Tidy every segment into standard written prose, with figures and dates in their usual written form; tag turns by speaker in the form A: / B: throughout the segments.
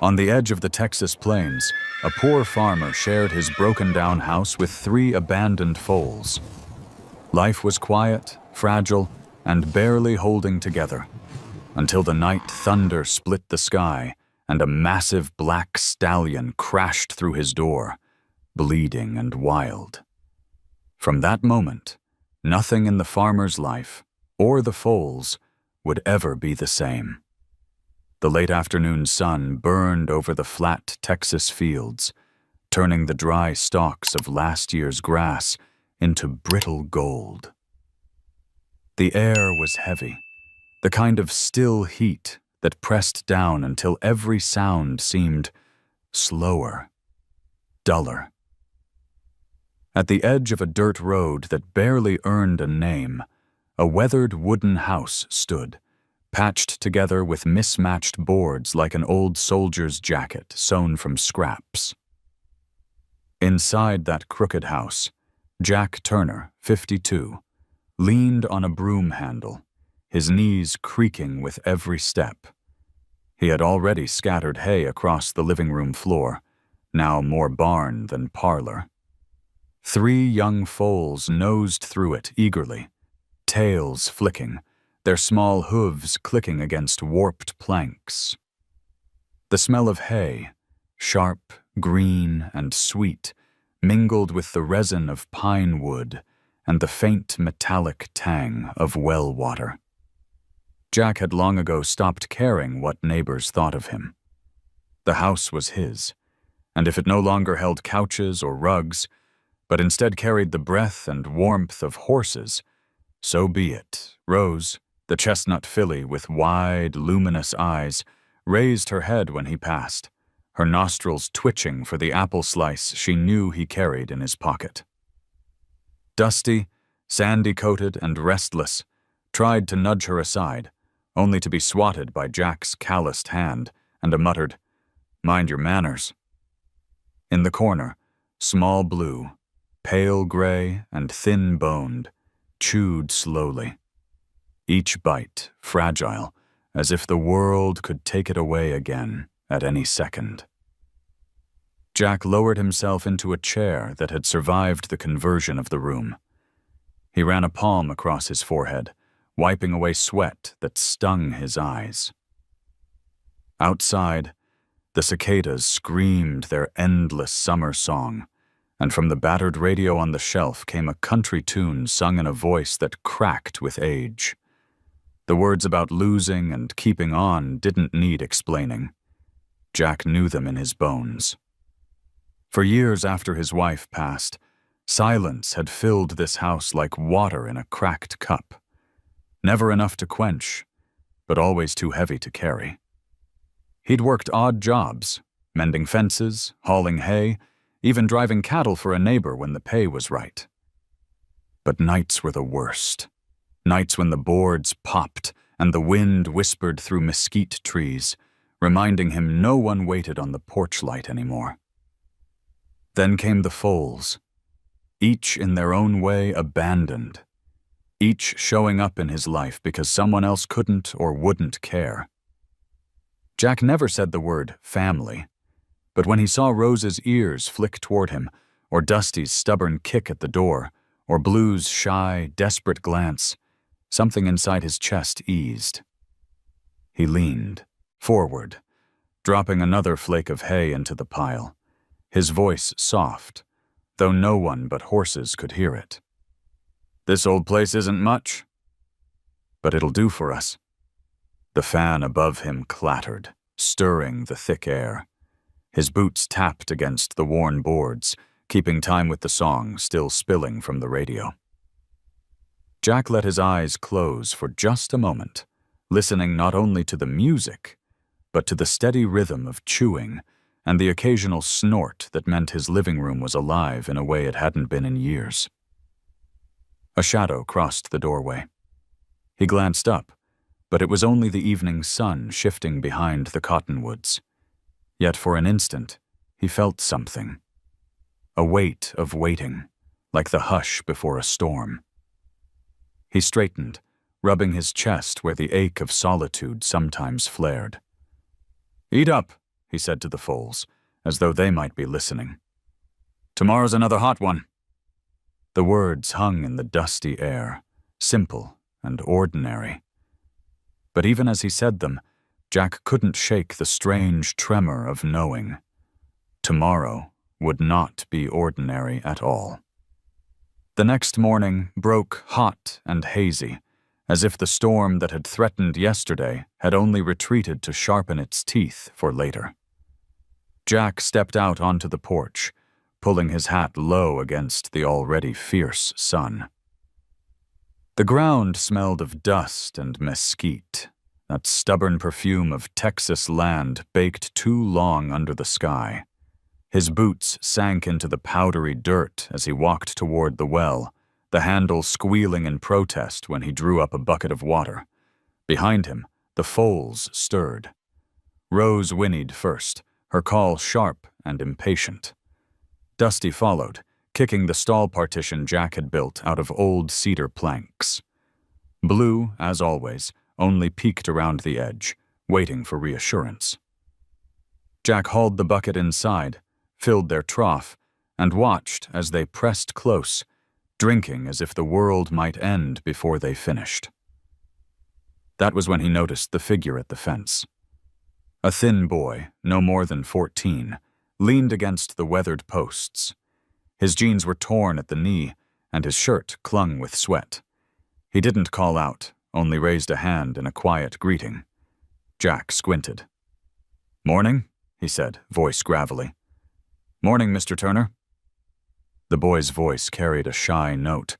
A: On the edge of the Texas plains, a poor farmer shared his broken-down house with 3 abandoned foals. Life was quiet, fragile, and barely holding together, until the night thunder split the sky and a massive black stallion crashed through his door, bleeding and wild. From that moment, nothing in the farmer's life, or the foals, would ever be the same. The late afternoon sun burned over the flat Texas fields, turning the dry stalks of last year's grass into brittle gold. The air was heavy, the kind of still heat that pressed down until every sound seemed slower, duller. At the edge of a dirt road that barely earned a name, a weathered wooden house stood, patched together with mismatched boards like an old soldier's jacket sewn from scraps. Inside that crooked house, Jack Turner, 52, leaned on a broom handle, his knees creaking with every step. He had already scattered hay across the living room floor, now more barn than parlor. 3 young foals nosed through it eagerly, tails flicking, their small hooves clicking against warped planks. The smell of hay, sharp, green, and sweet, mingled with the resin of pine wood and the faint metallic tang of well water. Jack had long ago stopped caring what neighbors thought of him. The house was his, and if it no longer held couches or rugs, but instead carried the breath and warmth of horses, so be it. Rose, the chestnut filly with wide, luminous eyes, raised her head when he passed, her nostrils twitching for the apple slice she knew he carried in his pocket. Dusty, sandy-coated, and restless, tried to nudge her aside, only to be swatted by Jack's calloused hand and a muttered, "Mind your manners." In the corner, Small Blue, pale gray and thin-boned, chewed slowly. Each bite fragile, as if the world could take it away again at any second. Jack lowered himself into a chair that had survived the conversion of the room. He ran a palm across his forehead, wiping away sweat that stung his eyes. Outside, the cicadas screamed their endless summer song, and from the battered radio on the shelf came a country tune sung in a voice that cracked with age. The words about losing and keeping on didn't need explaining. Jack knew them in his bones. For years after his wife passed, silence had filled this house like water in a cracked cup. Never enough to quench, but always too heavy to carry. He'd worked odd jobs, mending fences, hauling hay, even driving cattle for a neighbor when the pay was right. But nights were the worst. Nights when the boards popped and the wind whispered through mesquite trees, reminding him no one waited on the porch light anymore. Then came the foals, each in their own way abandoned, each showing up in his life because someone else couldn't or wouldn't care. Jack never said the word family, but when he saw Rose's ears flick toward him, or Dusty's stubborn kick at the door, or Blue's shy, desperate glance, something inside his chest eased. He leaned forward, dropping another flake of hay into the pile, his voice soft, though no one but horses could hear it. "This old place isn't much, but it'll do for us." The fan above him clattered, stirring the thick air. His boots tapped against the worn boards, keeping time with the song still spilling from the radio. Jack let his eyes close for just a moment, listening not only to the music, but to the steady rhythm of chewing and the occasional snort that meant his living room was alive in a way it hadn't been in years. A shadow crossed the doorway. He glanced up, but it was only the evening sun shifting behind the cottonwoods. Yet for an instant, he felt something. A weight of waiting, like the hush before a storm. He straightened, rubbing his chest where the ache of solitude sometimes flared. "Eat up," he said to the foals, as though they might be listening. "Tomorrow's another hot one." The words hung in the dusty air, simple and ordinary. But even as he said them, Jack couldn't shake the strange tremor of knowing. Tomorrow would not be ordinary at all. The next morning broke hot and hazy, as if the storm that had threatened yesterday had only retreated to sharpen its teeth for later. Jack stepped out onto the porch, pulling his hat low against the already fierce sun. The ground smelled of dust and mesquite, that stubborn perfume of Texas land baked too long under the sky. His boots sank into the powdery dirt as he walked toward the well, the handle squealing in protest when he drew up a bucket of water. Behind him, the foals stirred. Rose whinnied first, her call sharp and impatient. Dusty followed, kicking the stall partition Jack had built out of old cedar planks. Blue, as always, only peeked around the edge, waiting for reassurance. Jack hauled the bucket inside, filled their trough, and watched as they pressed close, drinking as if the world might end before they finished. That was when he noticed the figure at the fence. A thin boy, no more than 14, leaned against the weathered posts. His jeans were torn at the knee, and his shirt clung with sweat. He didn't call out, only raised a hand in a quiet greeting. Jack squinted. "Morning," he said, voice gravelly. "Morning, Mr. Turner." The boy's voice carried a shy note,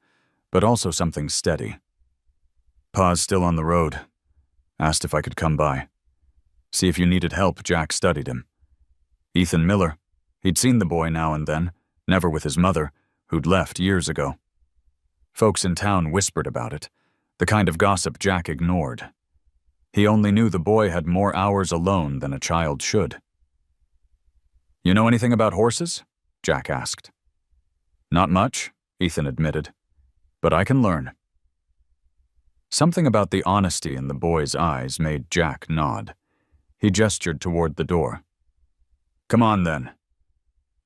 A: but also something steady. "Pa's still on the road. Asked if I could come by. See if you needed help." Jack studied him. Ethan Miller. He'd seen the boy now and then, never with his mother, who'd left years ago. Folks in town whispered about it, the kind of gossip Jack ignored. He only knew the boy had more hours alone than a child should. "You know anything about horses?" Jack asked. "Not much," Ethan admitted, "but I can learn." Something about the honesty in the boy's eyes made Jack nod. He gestured toward the door. "Come on, then.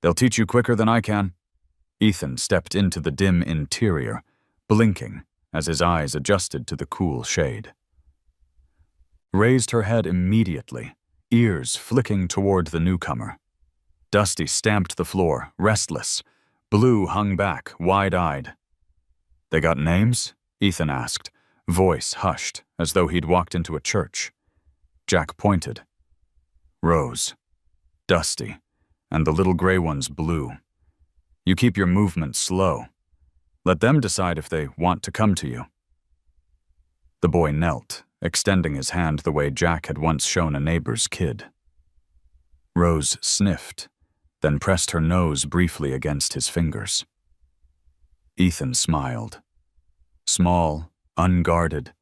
A: They'll teach you quicker than I can." Ethan stepped into the dim interior, blinking as his eyes adjusted to the cool shade. Raised her head immediately, ears flicking toward the newcomer. Dusty stamped the floor, restless. Blue hung back, wide-eyed. "They got names?" Ethan asked, voice hushed, as though he'd walked into a church. Jack pointed. "Rose, Dusty, and the little gray one's Blue. You keep your movements slow. Let them decide if they want to come to you." The boy knelt, extending his hand the way Jack had once shown a neighbor's kid. Rose sniffed, then pressed her nose briefly against his fingers. Ethan smiled. Small, unguarded,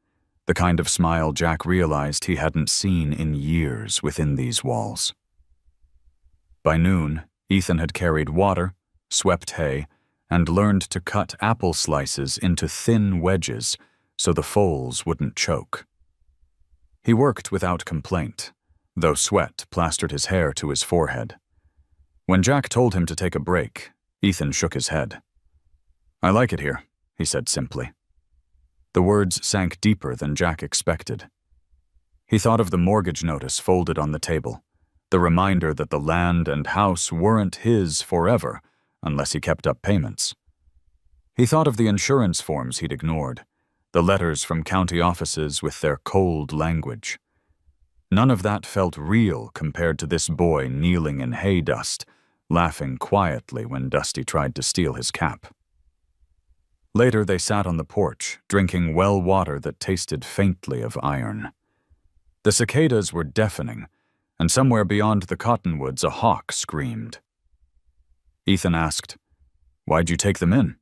A: the kind of smile Jack realized he hadn't seen in years within these walls. By noon, Ethan had carried water, swept hay, and learned to cut apple slices into thin wedges so the foals wouldn't choke. He worked without complaint, though sweat plastered his hair to his forehead. When Jack told him to take a break, Ethan shook his head. "I like it here," he said simply. The words sank deeper than Jack expected. He thought of the mortgage notice folded on the table, the reminder that the land and house weren't his forever unless he kept up payments. He thought of the insurance forms he'd ignored, the letters from county offices with their cold language. None of that felt real compared to this boy kneeling in hay dust, laughing quietly when Dusty tried to steal his cap. Later they sat on the porch, drinking well water that tasted faintly of iron. The cicadas were deafening, and somewhere beyond the cottonwoods a hawk screamed. Ethan asked, "Why'd you take them in?"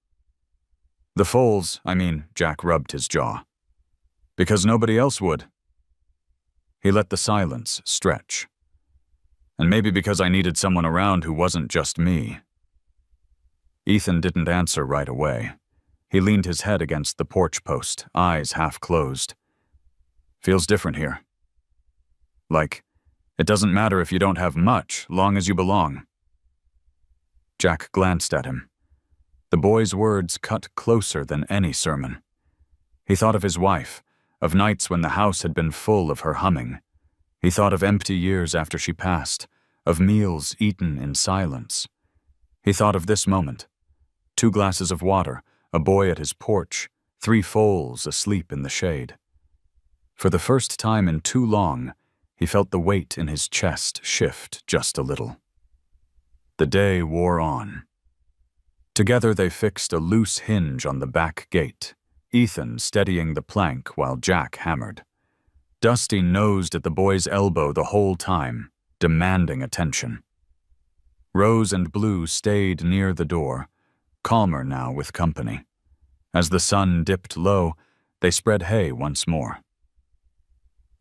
A: "The foals, Jack rubbed his jaw. "Because nobody else would." He let the silence stretch. "And maybe because I needed someone around who wasn't just me." Ethan didn't answer right away. He leaned his head against the porch post, eyes half closed. "Feels different here." "Like It doesn't matter if you don't have much, long as you belong. Jack glanced at him. The boy's words cut closer than any sermon. He thought of his wife, of nights when the house had been full of her humming. He thought of empty years after she passed, of meals eaten in silence. He thought of this moment. 2 glasses of water, a boy at his porch, 3 foals asleep in the shade. For the first time in too long, he felt the weight in his chest shift just a little. The day wore on. Together they fixed a loose hinge on the back gate, Ethan steadying the plank while Jack hammered. Dusty nosed at the boy's elbow the whole time, demanding attention. Rose and Blue stayed near the door, calmer now with company. As the sun dipped low, they spread hay once more.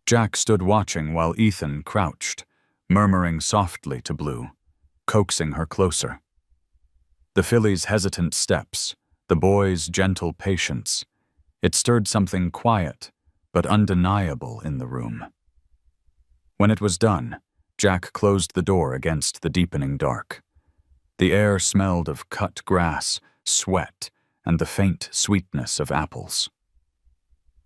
A: Jack stood watching while Ethan crouched, murmuring softly to Blue, coaxing her closer. The filly's hesitant steps, the boy's gentle patience, it stirred something quiet but undeniable in the room. When it was done, Jack closed the door against the deepening dark. The air smelled of cut grass, sweat, and the faint sweetness of apples.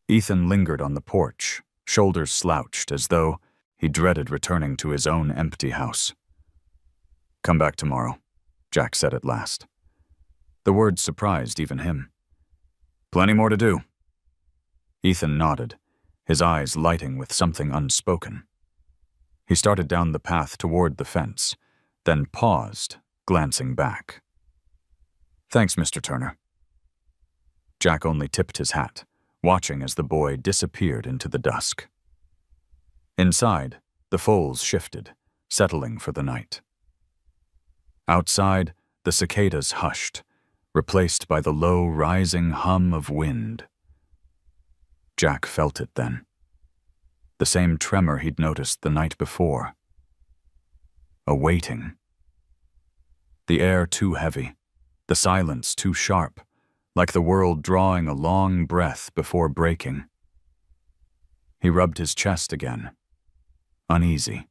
A: Ethan lingered on the porch, shoulders slouched as though he dreaded returning to his own empty house. "Come back tomorrow," Jack said at last. The words surprised even him. "Plenty more to do." Ethan nodded, his eyes lighting with something unspoken. He started down the path toward the fence, then paused, glancing back. "Thanks, Mr. Turner." Jack only tipped his hat, watching as the boy disappeared into the dusk. Inside, the foals shifted, settling for the night. Outside, the cicadas hushed, replaced by the low, rising hum of wind. Jack felt it then. The same tremor he'd noticed the night before. A waiting. The air too heavy, the silence too sharp, like the world drawing a long breath before breaking. He rubbed his chest again, uneasy.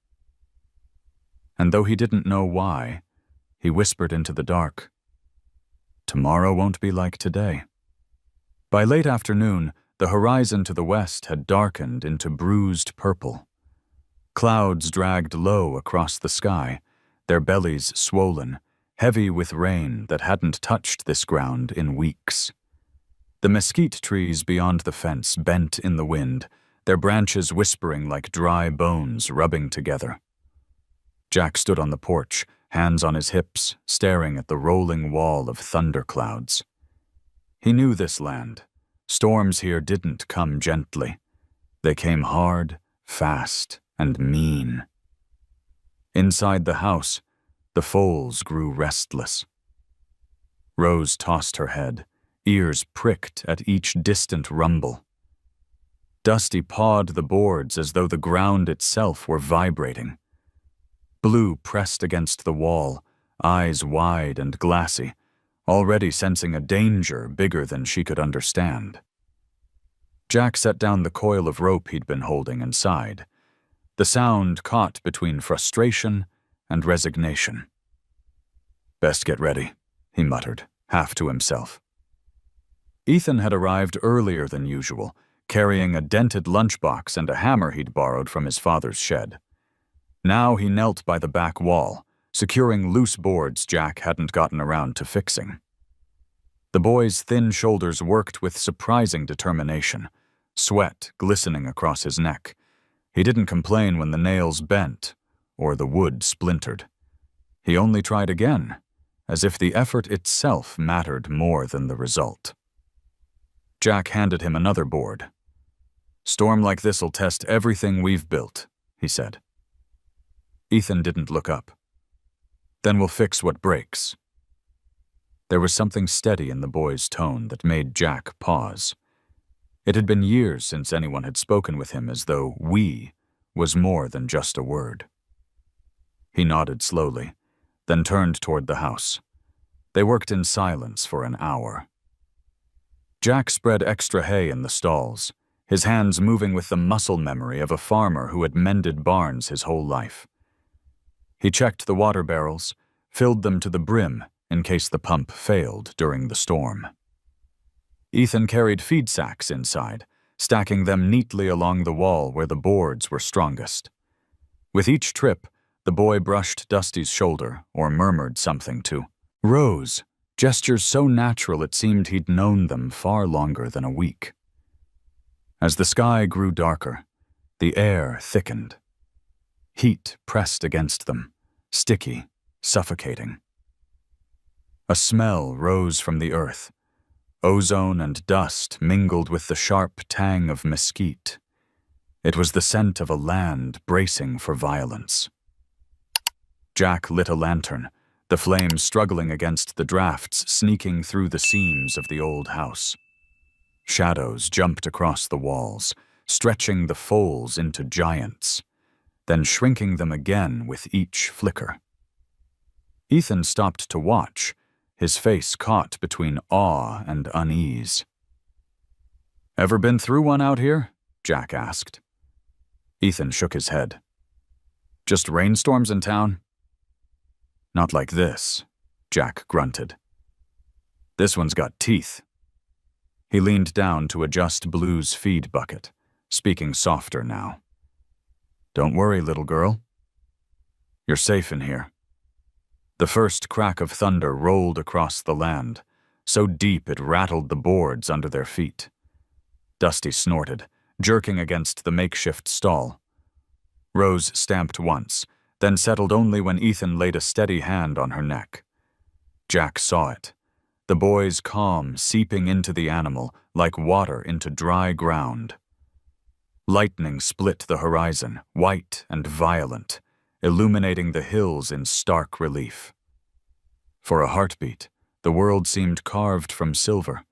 A: And though he didn't know why, he whispered into the dark, "Tomorrow won't be like today." By late afternoon, the horizon to the west had darkened into bruised purple. Clouds dragged low across the sky, their bellies swollen, heavy with rain that hadn't touched this ground in weeks. The mesquite trees beyond the fence bent in the wind, their branches whispering like dry bones rubbing together. Jack stood on the porch, hands on his hips, staring at the rolling wall of thunderclouds. He knew this land. Storms here didn't come gently. They came hard, fast, and mean. Inside the house, the foals grew restless. Rose tossed her head, ears pricked at each distant rumble. Dusty pawed the boards as though the ground itself were vibrating. Blue pressed against the wall, eyes wide and glassy, already sensing a danger bigger than she could understand. Jack set down the coil of rope he'd been holding and sighed, the sound caught between frustration and resignation. "Best get ready," he muttered, half to himself. Ethan had arrived earlier than usual, carrying a dented lunchbox and a hammer he'd borrowed from his father's shed. Now he knelt by the back wall, securing loose boards Jack hadn't gotten around to fixing. The boy's thin shoulders worked with surprising determination, sweat glistening across his neck. He didn't complain when the nails bent or the wood splintered. He only tried again, as if the effort itself mattered more than the result. Jack handed him another board. "Storm like this'll test everything we've built," he said. Ethan didn't look up. "Then we'll fix what breaks." There was something steady in the boy's tone that made Jack pause. It had been years since anyone had spoken with him as though "we" was more than just a word. He nodded slowly, then turned toward the house. They worked in silence for an hour. Jack spread extra hay in the stalls, his hands moving with the muscle memory of a farmer who had mended barns his whole life. He checked the water barrels, filled them to the brim in case the pump failed during the storm. Ethan carried feed sacks inside, stacking them neatly along the wall where the boards were strongest. With each trip, the boy brushed Dusty's shoulder or murmured something to Rose, gestures so natural it seemed he'd known them far longer than a week. As the sky grew darker, the air thickened. Heat pressed against them, sticky, suffocating. A smell rose from the earth. Ozone and dust mingled with the sharp tang of mesquite. It was the scent of a land bracing for violence. Jack lit a lantern, the flames struggling against the drafts sneaking through the seams of the old house. Shadows jumped across the walls, stretching the Foals into giants, then shrinking them again with each flicker. Ethan stopped to watch, his face caught between awe and unease. "Ever been through one out here?" Jack asked. Ethan shook his head. "Just rainstorms in town?" "Not like this," Jack grunted. "This one's got teeth." He leaned down to adjust Blue's feed bucket, speaking softer now. "Don't worry, little girl. You're safe in here." The first crack of thunder rolled across the land, so deep it rattled the boards under their feet. Dusty snorted, jerking against the makeshift stall. Rose stamped once, then settled only when Ethan laid a steady hand on her neck. Jack saw it, the boy's calm seeping into the animal like water into dry ground. Lightning split the horizon, white and violent, illuminating the hills in stark relief. For a heartbeat, the world seemed carved from silver,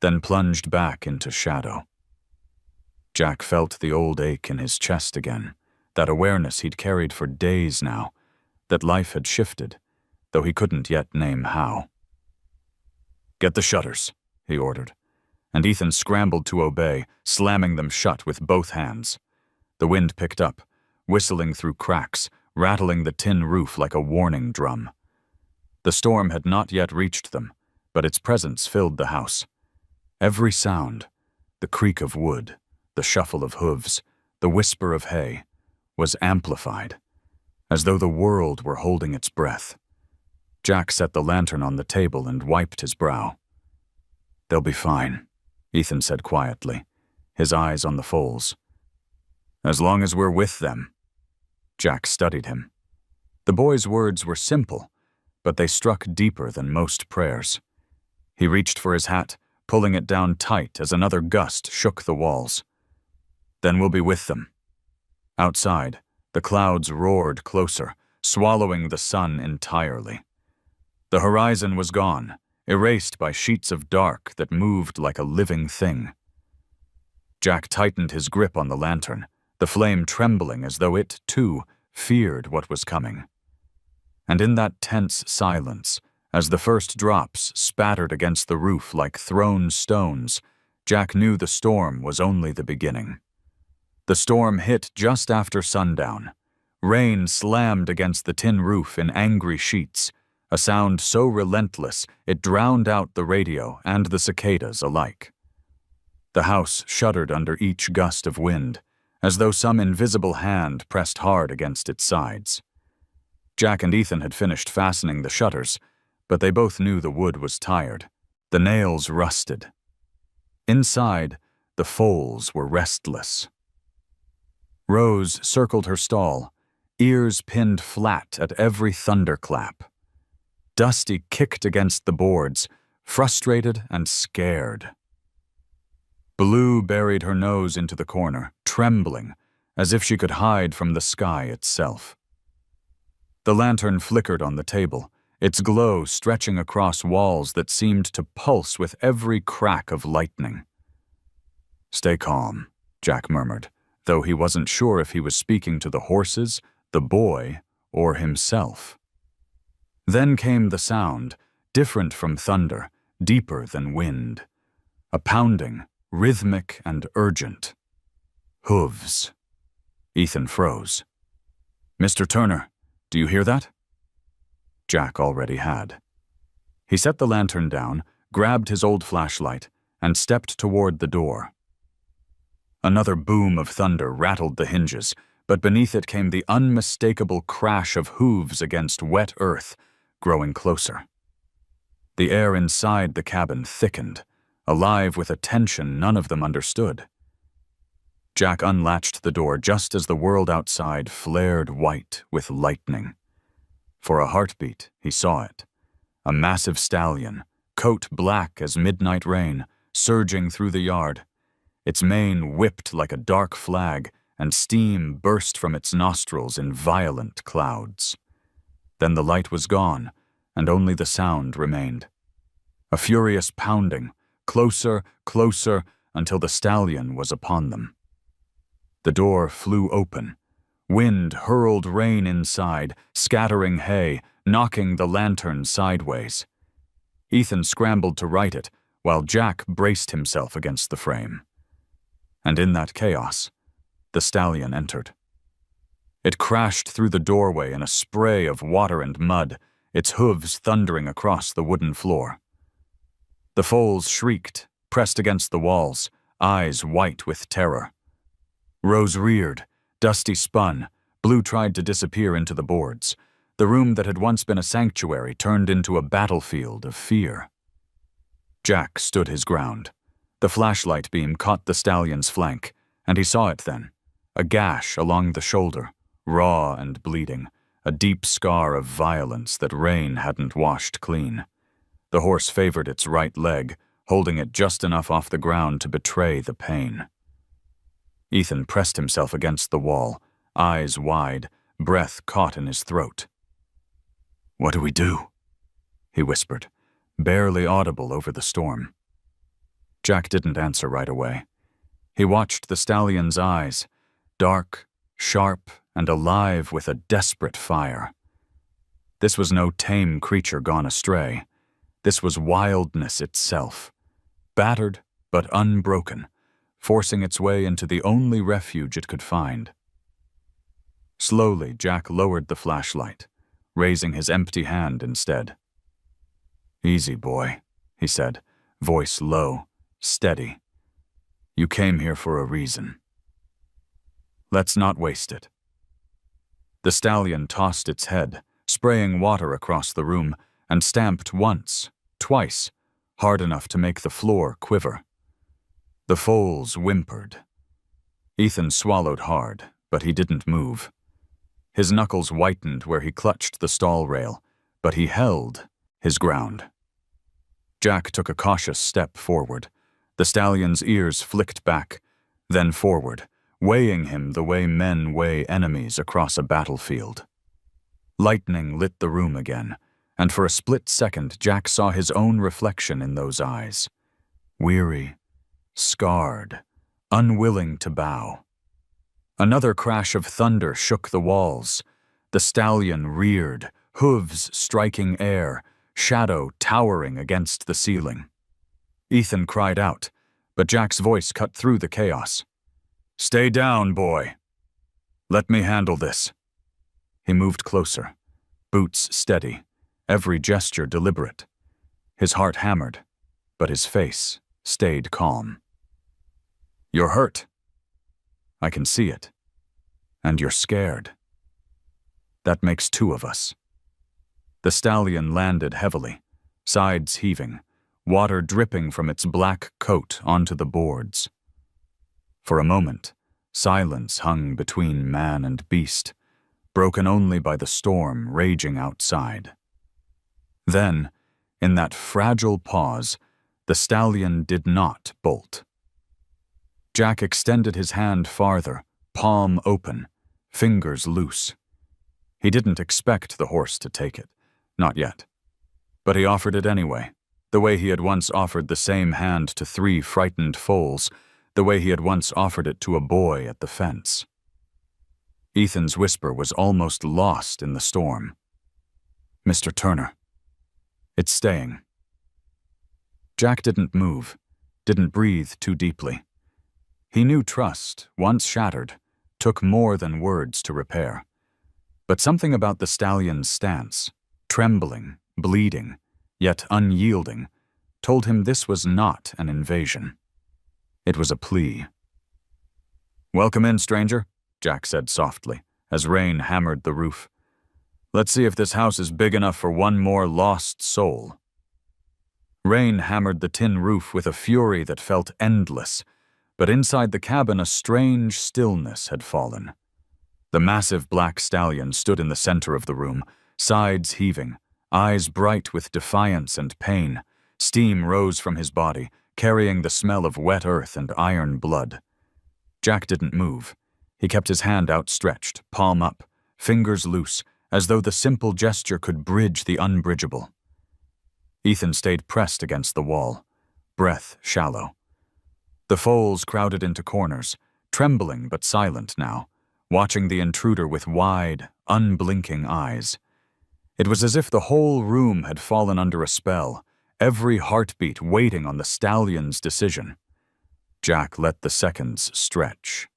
A: then plunged back into shadow. Jack felt the old ache in his chest again, that awareness he'd carried for days now, that life had shifted, though he couldn't yet name how. "Get the shutters," he ordered, and Ethan scrambled to obey, slamming them shut with both hands. The wind picked up, whistling through cracks, rattling the tin roof like a warning drum. The storm had not yet reached them, but its presence filled the house. Every sound, the creak of wood, the shuffle of hooves, the whisper of hay, was amplified, as though the world were holding its breath. Jack set the lantern on the table and wiped his brow. "They'll be fine," Ethan said quietly, his eyes on the Foals. "As long as we're with them." Jack studied him. The boy's words were simple, but they struck deeper than most prayers. He reached for his hat, pulling it down tight as another gust shook the walls. "Then we'll be with them." Outside, the clouds roared closer, swallowing the sun entirely. The horizon was gone, erased by sheets of dark that moved like a living thing. Jack tightened his grip on the lantern, the flame trembling as though it, too, feared what was coming. And in that tense silence, as the first drops spattered against the roof like thrown stones, Jack knew the storm was only the beginning. The storm hit just after sundown. Rain slammed against the tin roof in angry sheets, a sound so relentless it drowned out the radio and the cicadas alike. The house shuddered under each gust of wind, as though some invisible hand pressed hard against its sides. Jack and Ethan had finished fastening the shutters, but they both knew the wood was tired. The nails rusted. Inside, the Foals were restless. Rose circled her stall, ears pinned flat at every thunderclap. Dusty kicked against the boards, frustrated and scared. Blue buried her nose into the corner, trembling, as if she could hide from the sky itself. The lantern flickered on the table, its glow stretching across walls that seemed to pulse with every crack of lightning. "Stay calm," Jack murmured, though he wasn't sure if he was speaking to the horses, the boy, or himself. Then came the sound, different from thunder, deeper than wind. A pounding, rhythmic and urgent. Hooves. Ethan froze. "Mr. Turner, do you hear that?" Jack already had. He set the lantern down, grabbed his old flashlight, and stepped toward the door. Another boom of thunder rattled the hinges, but beneath it came the unmistakable crash of hooves against wet earth, growing closer. The air inside the cabin thickened, alive with a tension none of them understood. Jack unlatched the door just as the world outside flared white with lightning. For a heartbeat, he saw it. A massive stallion, coat black as midnight rain, surging through the yard. Its mane whipped like a dark flag, and steam burst from its nostrils in violent clouds. Then the light was gone, and only the sound remained. A furious pounding, closer, closer, until the stallion was upon them. The door flew open. Wind hurled rain inside, scattering hay, knocking the lantern sideways. Ethan scrambled to right it, while Jack braced himself against the frame. And in that chaos, the stallion entered. It crashed through the doorway in a spray of water and mud, its hooves thundering across the wooden floor. The foals shrieked, pressed against the walls, eyes white with terror. Rose reared, Dusty spun, Blue tried to disappear into the boards. The room that had once been a sanctuary turned into a battlefield of fear. Jack stood his ground. The flashlight beam caught the stallion's flank, and he saw it then. A gash along the shoulder, raw and bleeding, a deep scar of violence that rain hadn't washed clean. The horse favored its right leg, holding it just enough off the ground to betray the pain. Ethan pressed himself against the wall, eyes wide, breath caught in his throat. "What do we do?" he whispered, barely audible over the storm. Jack didn't answer right away. He watched the stallion's eyes, dark, sharp, and alive with a desperate fire. This was no tame creature gone astray. This was wildness itself, battered but unbroken, forcing its way into the only refuge it could find. Slowly, Jack lowered the flashlight, raising his empty hand instead. "Easy, boy," he said, voice low, steady. "You came here for a reason. Let's not waste it." The stallion tossed its head, spraying water across the room, and stamped once, twice, hard enough to make the floor quiver. The foals whimpered. Ethan swallowed hard, but he didn't move. His knuckles whitened where he clutched the stall rail, but he held his ground. Jack took a cautious step forward. The stallion's ears flicked back, then forward, weighing him the way men weigh enemies across a battlefield. Lightning lit the room again, and for a split second Jack saw his own reflection in those eyes. Weary, scarred, unwilling to bow. Another crash of thunder shook the walls. The stallion reared, hooves striking air, shadow towering against the ceiling. Ethan cried out, but Jack's voice cut through the chaos. "Stay down, boy. Let me handle this." He moved closer, boots steady, every gesture deliberate. His heart hammered, but his face stayed calm. "You're hurt. I can see it. And you're scared. That makes two of us." The stallion landed heavily, sides heaving, water dripping from its black coat onto the boards. For a moment, silence hung between man and beast, broken only by the storm raging outside. Then, in that fragile pause, the stallion did not bolt. Jack extended his hand farther, palm open, fingers loose. He didn't expect the horse to take it, not yet. But he offered it anyway, the way he had once offered the same hand to 3 frightened foals, the way he had once offered it to a boy at the fence. Ethan's whisper was almost lost in the storm. "Mr. Turner, it's staying." Jack didn't move. didn't breathe too deeply. He knew trust, once shattered, took more than words to repair. But something about the stallion's stance, trembling, bleeding, yet unyielding, told him this was not an invasion. It was a plea. "Welcome in, stranger," Jack said softly, as rain hammered the roof. "Let's see if this house is big enough for one more lost soul." Rain hammered the tin roof with a fury that felt endless, but inside the cabin a strange stillness had fallen. The massive black stallion stood in the center of the room, sides heaving, eyes bright with defiance and pain. Steam rose from his body, carrying the smell of wet earth and iron blood. Jack didn't move. He kept his hand outstretched, palm up, fingers loose, as though the simple gesture could bridge the unbridgeable. Ethan stayed pressed against the wall, breath shallow. The Foals crowded into corners, trembling but silent now, watching the intruder with wide, unblinking eyes. It was as if the whole room had fallen under a spell, every heartbeat waiting on the stallion's decision. Jack let the seconds stretch.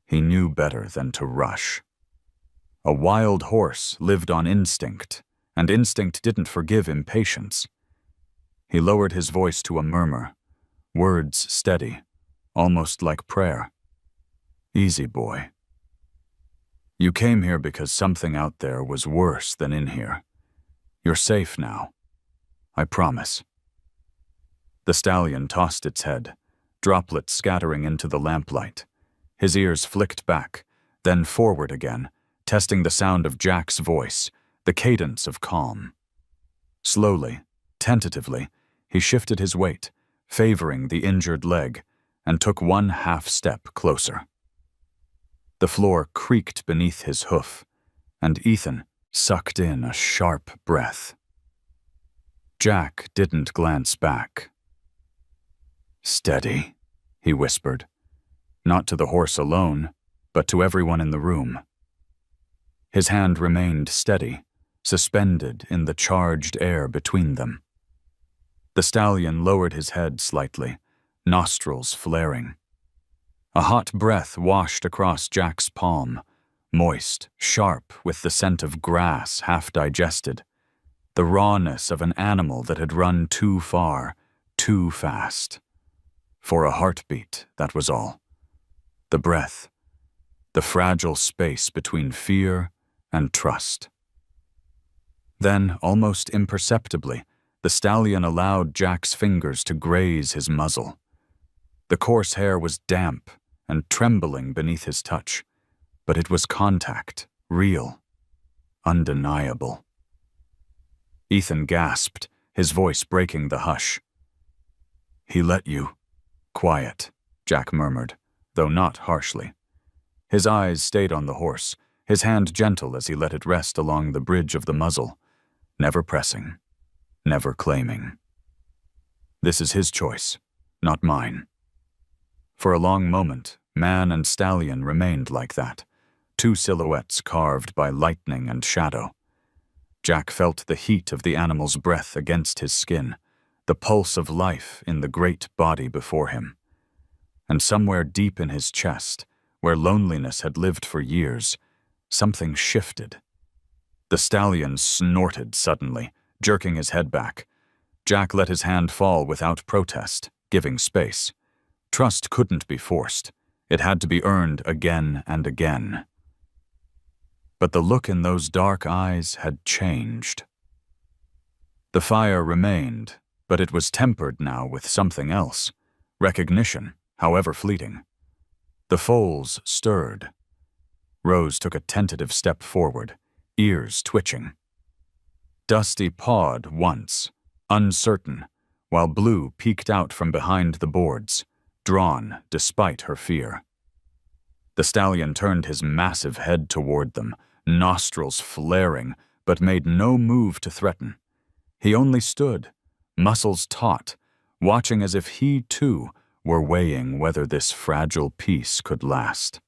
A: He knew better than to rush. A wild horse lived on instinct, and instinct didn't forgive impatience. He lowered his voice to a murmur, words steady, almost like prayer. "Easy, boy. You came here because something out there was worse than in here. You're safe now. I promise." The stallion tossed its head, droplets scattering into the lamplight. His ears flicked back, then forward again, testing the sound of Jack's voice, the cadence of calm. Slowly, tentatively, he shifted his weight, favoring the injured leg, and took one half step closer. The floor creaked beneath his hoof, and Ethan sucked in a sharp breath. Jack didn't glance back. "Steady," he whispered, not to the horse alone, but to everyone in the room. His hand remained steady, suspended in the charged air between them. The stallion lowered his head slightly, nostrils flaring. A hot breath washed across Jack's palm, moist, sharp with the scent of grass half digested, the rawness of an animal that had run too far, too fast. For a heartbeat, that was all. The breath, the fragile space between fear and trust. Then, almost imperceptibly, the stallion allowed Jack's fingers to graze his muzzle. The coarse hair was damp and trembling beneath his touch, but it was contact, real, undeniable. Ethan gasped, his voice breaking the hush. "He let you." "Quiet," Jack murmured, though not harshly. His eyes stayed on the horse, his hand gentle as he let it rest along the bridge of the muzzle, never pressing, never claiming. This is his choice, not mine. For a long moment, man and stallion remained like that, two silhouettes carved by lightning and shadow. Jack felt the heat of the animal's breath against his skin, the pulse of life in the great body before him. And somewhere deep in his chest, where loneliness had lived for years, something shifted. The stallion snorted suddenly, jerking his head back. Jack let his hand fall without protest, giving space. Trust couldn't be forced. It had to be earned again and again. But the look in those dark eyes had changed. The fire remained, but it was tempered now with something else, recognition, however fleeting. The Foals stirred. Rose took a tentative step forward, ears twitching. Dusty pawed once, uncertain, while Blue peeked out from behind the boards, drawn despite her fear. The stallion turned his massive head toward them, nostrils flaring, but made no move to threaten. He only stood, muscles taut, watching as if he, too, were weighing whether this fragile peace could last.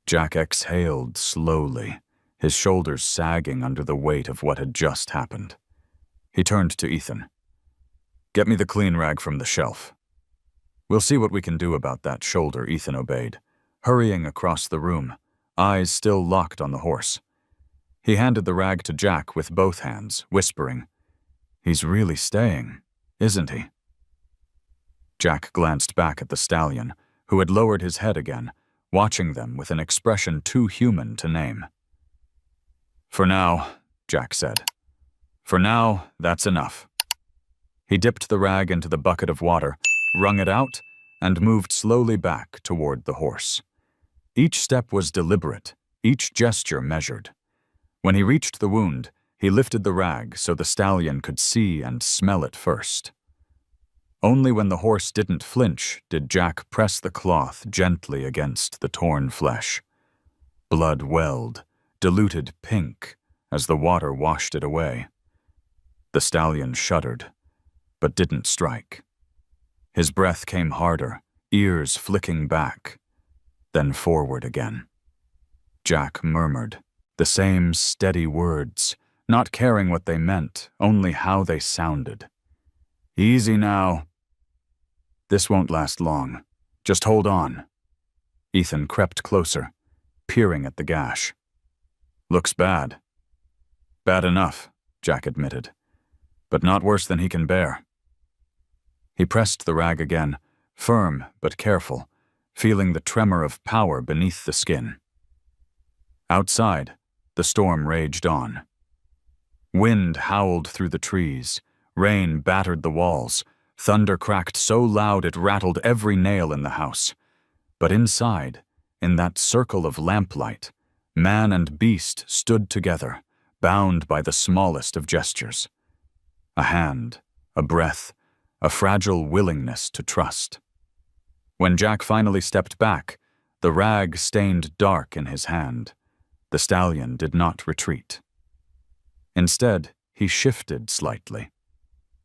A: Jack exhaled slowly, his shoulders sagging under the weight of what had just happened. He turned to Ethan. "Get me the clean rag from the shelf," We'll see what we can do about that shoulder, Ethan obeyed, hurrying across the room, eyes still locked on the horse. He handed the rag to Jack with both hands, whispering, "He's really staying, isn't he?" Jack glanced back at the stallion, who had lowered his head again, watching them with an expression too human to name. "For now," Jack said. "For now, that's enough." He dipped the rag into the bucket of water, wrung it out, and moved slowly back toward the horse. Each step was deliberate, each gesture measured. When he reached the wound, he lifted the rag so the stallion could see and smell it first. Only when the horse didn't flinch did Jack press the cloth gently against the torn flesh. Blood welled, diluted pink, as the water washed it away. The stallion shuddered, but didn't strike. His breath came harder, ears flicking back, then forward again. Jack murmured, the same steady words, not caring what they meant, only how they sounded. "Easy now. This won't last long. Just hold on." Ethan crept closer, peering at the gash. "Looks bad." "Bad enough," Jack admitted, "but not worse than he can bear." He pressed the rag again, firm but careful, feeling the tremor of power beneath the skin. Outside, the storm raged on. Wind howled through the trees, rain battered the walls, thunder cracked so loud it rattled every nail in the house. But inside, in that circle of lamplight, man and beast stood together, bound by the smallest of gestures. A hand, a breath, a fragile willingness to trust. When Jack finally stepped back, the rag stained dark in his hand. The stallion did not retreat. Instead, he shifted slightly,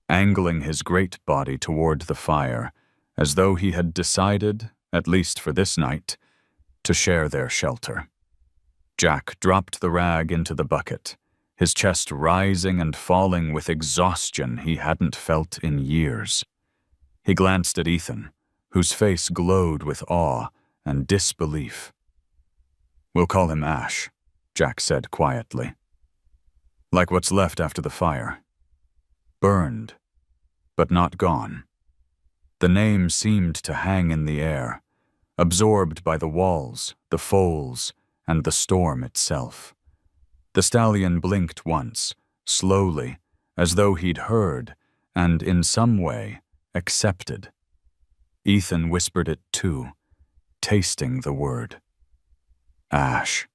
A: angling his great body toward the fire, as though he had decided, at least for this night, to share their shelter. Jack dropped the rag into the bucket, his chest rising and falling with exhaustion he hadn't felt in years. He glanced at Ethan, whose face glowed with awe and disbelief. "We'll call him Ash," Jack said quietly. "Like what's left after the fire. Burned, but not gone." The name seemed to hang in the air, absorbed by the walls, the Foals, and the storm itself. The stallion blinked once, slowly, as though he'd heard, and in some way, accepted. Ethan whispered it too, tasting the word. Ash.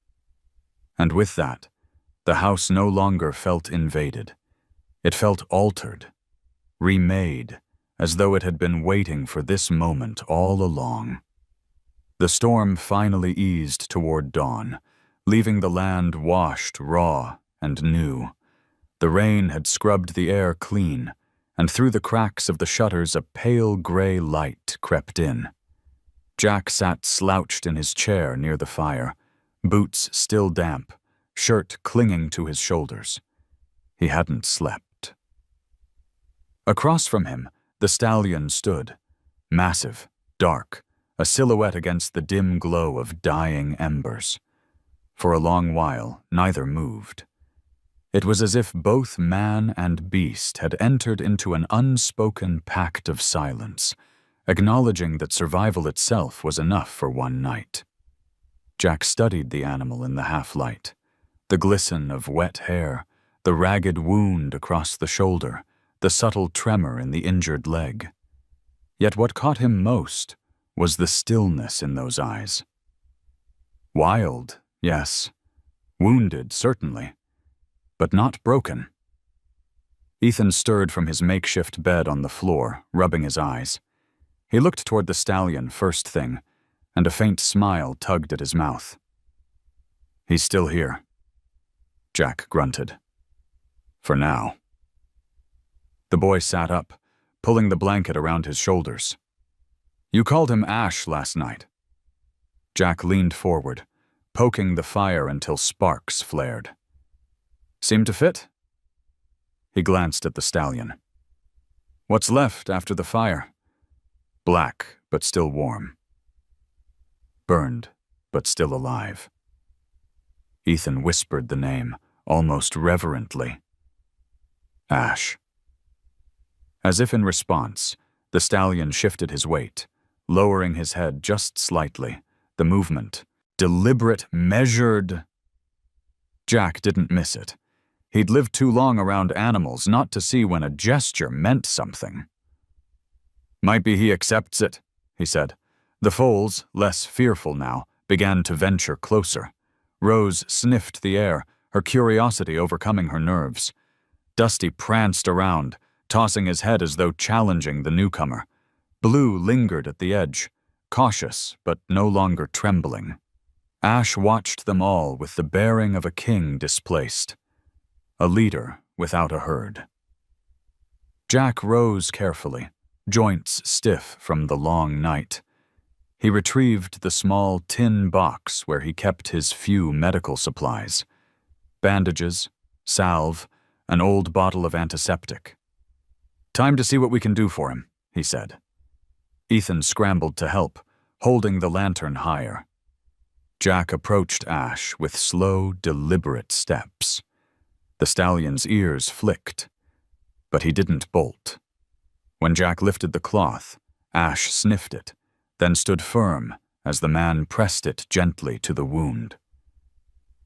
A: And with that, the house no longer felt invaded. It felt altered, remade, as though it had been waiting for this moment all along. The storm finally eased toward dawn, leaving the land washed raw and new. The rain had scrubbed the air clean, and through the cracks of the shutters a pale gray light crept in. Jack sat slouched in his chair near the fire, boots still damp, shirt clinging to his shoulders. He hadn't slept. Across from him, the stallion stood, massive, dark, a silhouette against the dim glow of dying embers. For a long while, neither moved. It was as if both man and beast had entered into an unspoken pact of silence, acknowledging that survival itself was enough for one night. Jack studied the animal in the half-light, the glisten of wet hair, the ragged wound across the shoulder, the subtle tremor in the injured leg. Yet what caught him most was the stillness in those eyes. Wild, yes. Wounded, certainly. But not broken. Ethan stirred from his makeshift bed on the floor, rubbing his eyes. He looked toward the stallion first thing, and a faint smile tugged at his mouth. "He's still here," Jack grunted. "For now." The boy sat up, pulling the blanket around his shoulders. "You called him Ash last night." Jack leaned forward, poking the fire until sparks flared. "Seemed to fit?" He glanced at the stallion. "What's left after the fire?" "Black, but still warm. Burned, but still alive. Ethan whispered the name, almost reverently. Ash. As if in response, the stallion shifted his weight, lowering his head just slightly. The movement, deliberate, measured. Jack didn't miss it. He'd lived too long around animals not to see when a gesture meant something. Might be he accepts it, he said. The foals, less fearful now, began to venture closer. Rose sniffed the air, her curiosity overcoming her nerves. Dusty pranced around, tossing his head as though challenging the newcomer. Blue lingered at the edge, cautious but no longer trembling. Ash watched them all with the bearing of a king displaced, a leader without a herd. Jack rose carefully, joints stiff from the long night. He retrieved the small tin box where he kept his few medical supplies. Bandages, salve, an old bottle of antiseptic. Time to see what we can do for him, he said. Ethan scrambled to help, holding the lantern higher. Jack approached Ash with slow, deliberate steps. The stallion's ears flicked, but he didn't bolt. When Jack lifted the cloth, Ash sniffed it, then stood firm as the man pressed it gently to the wound.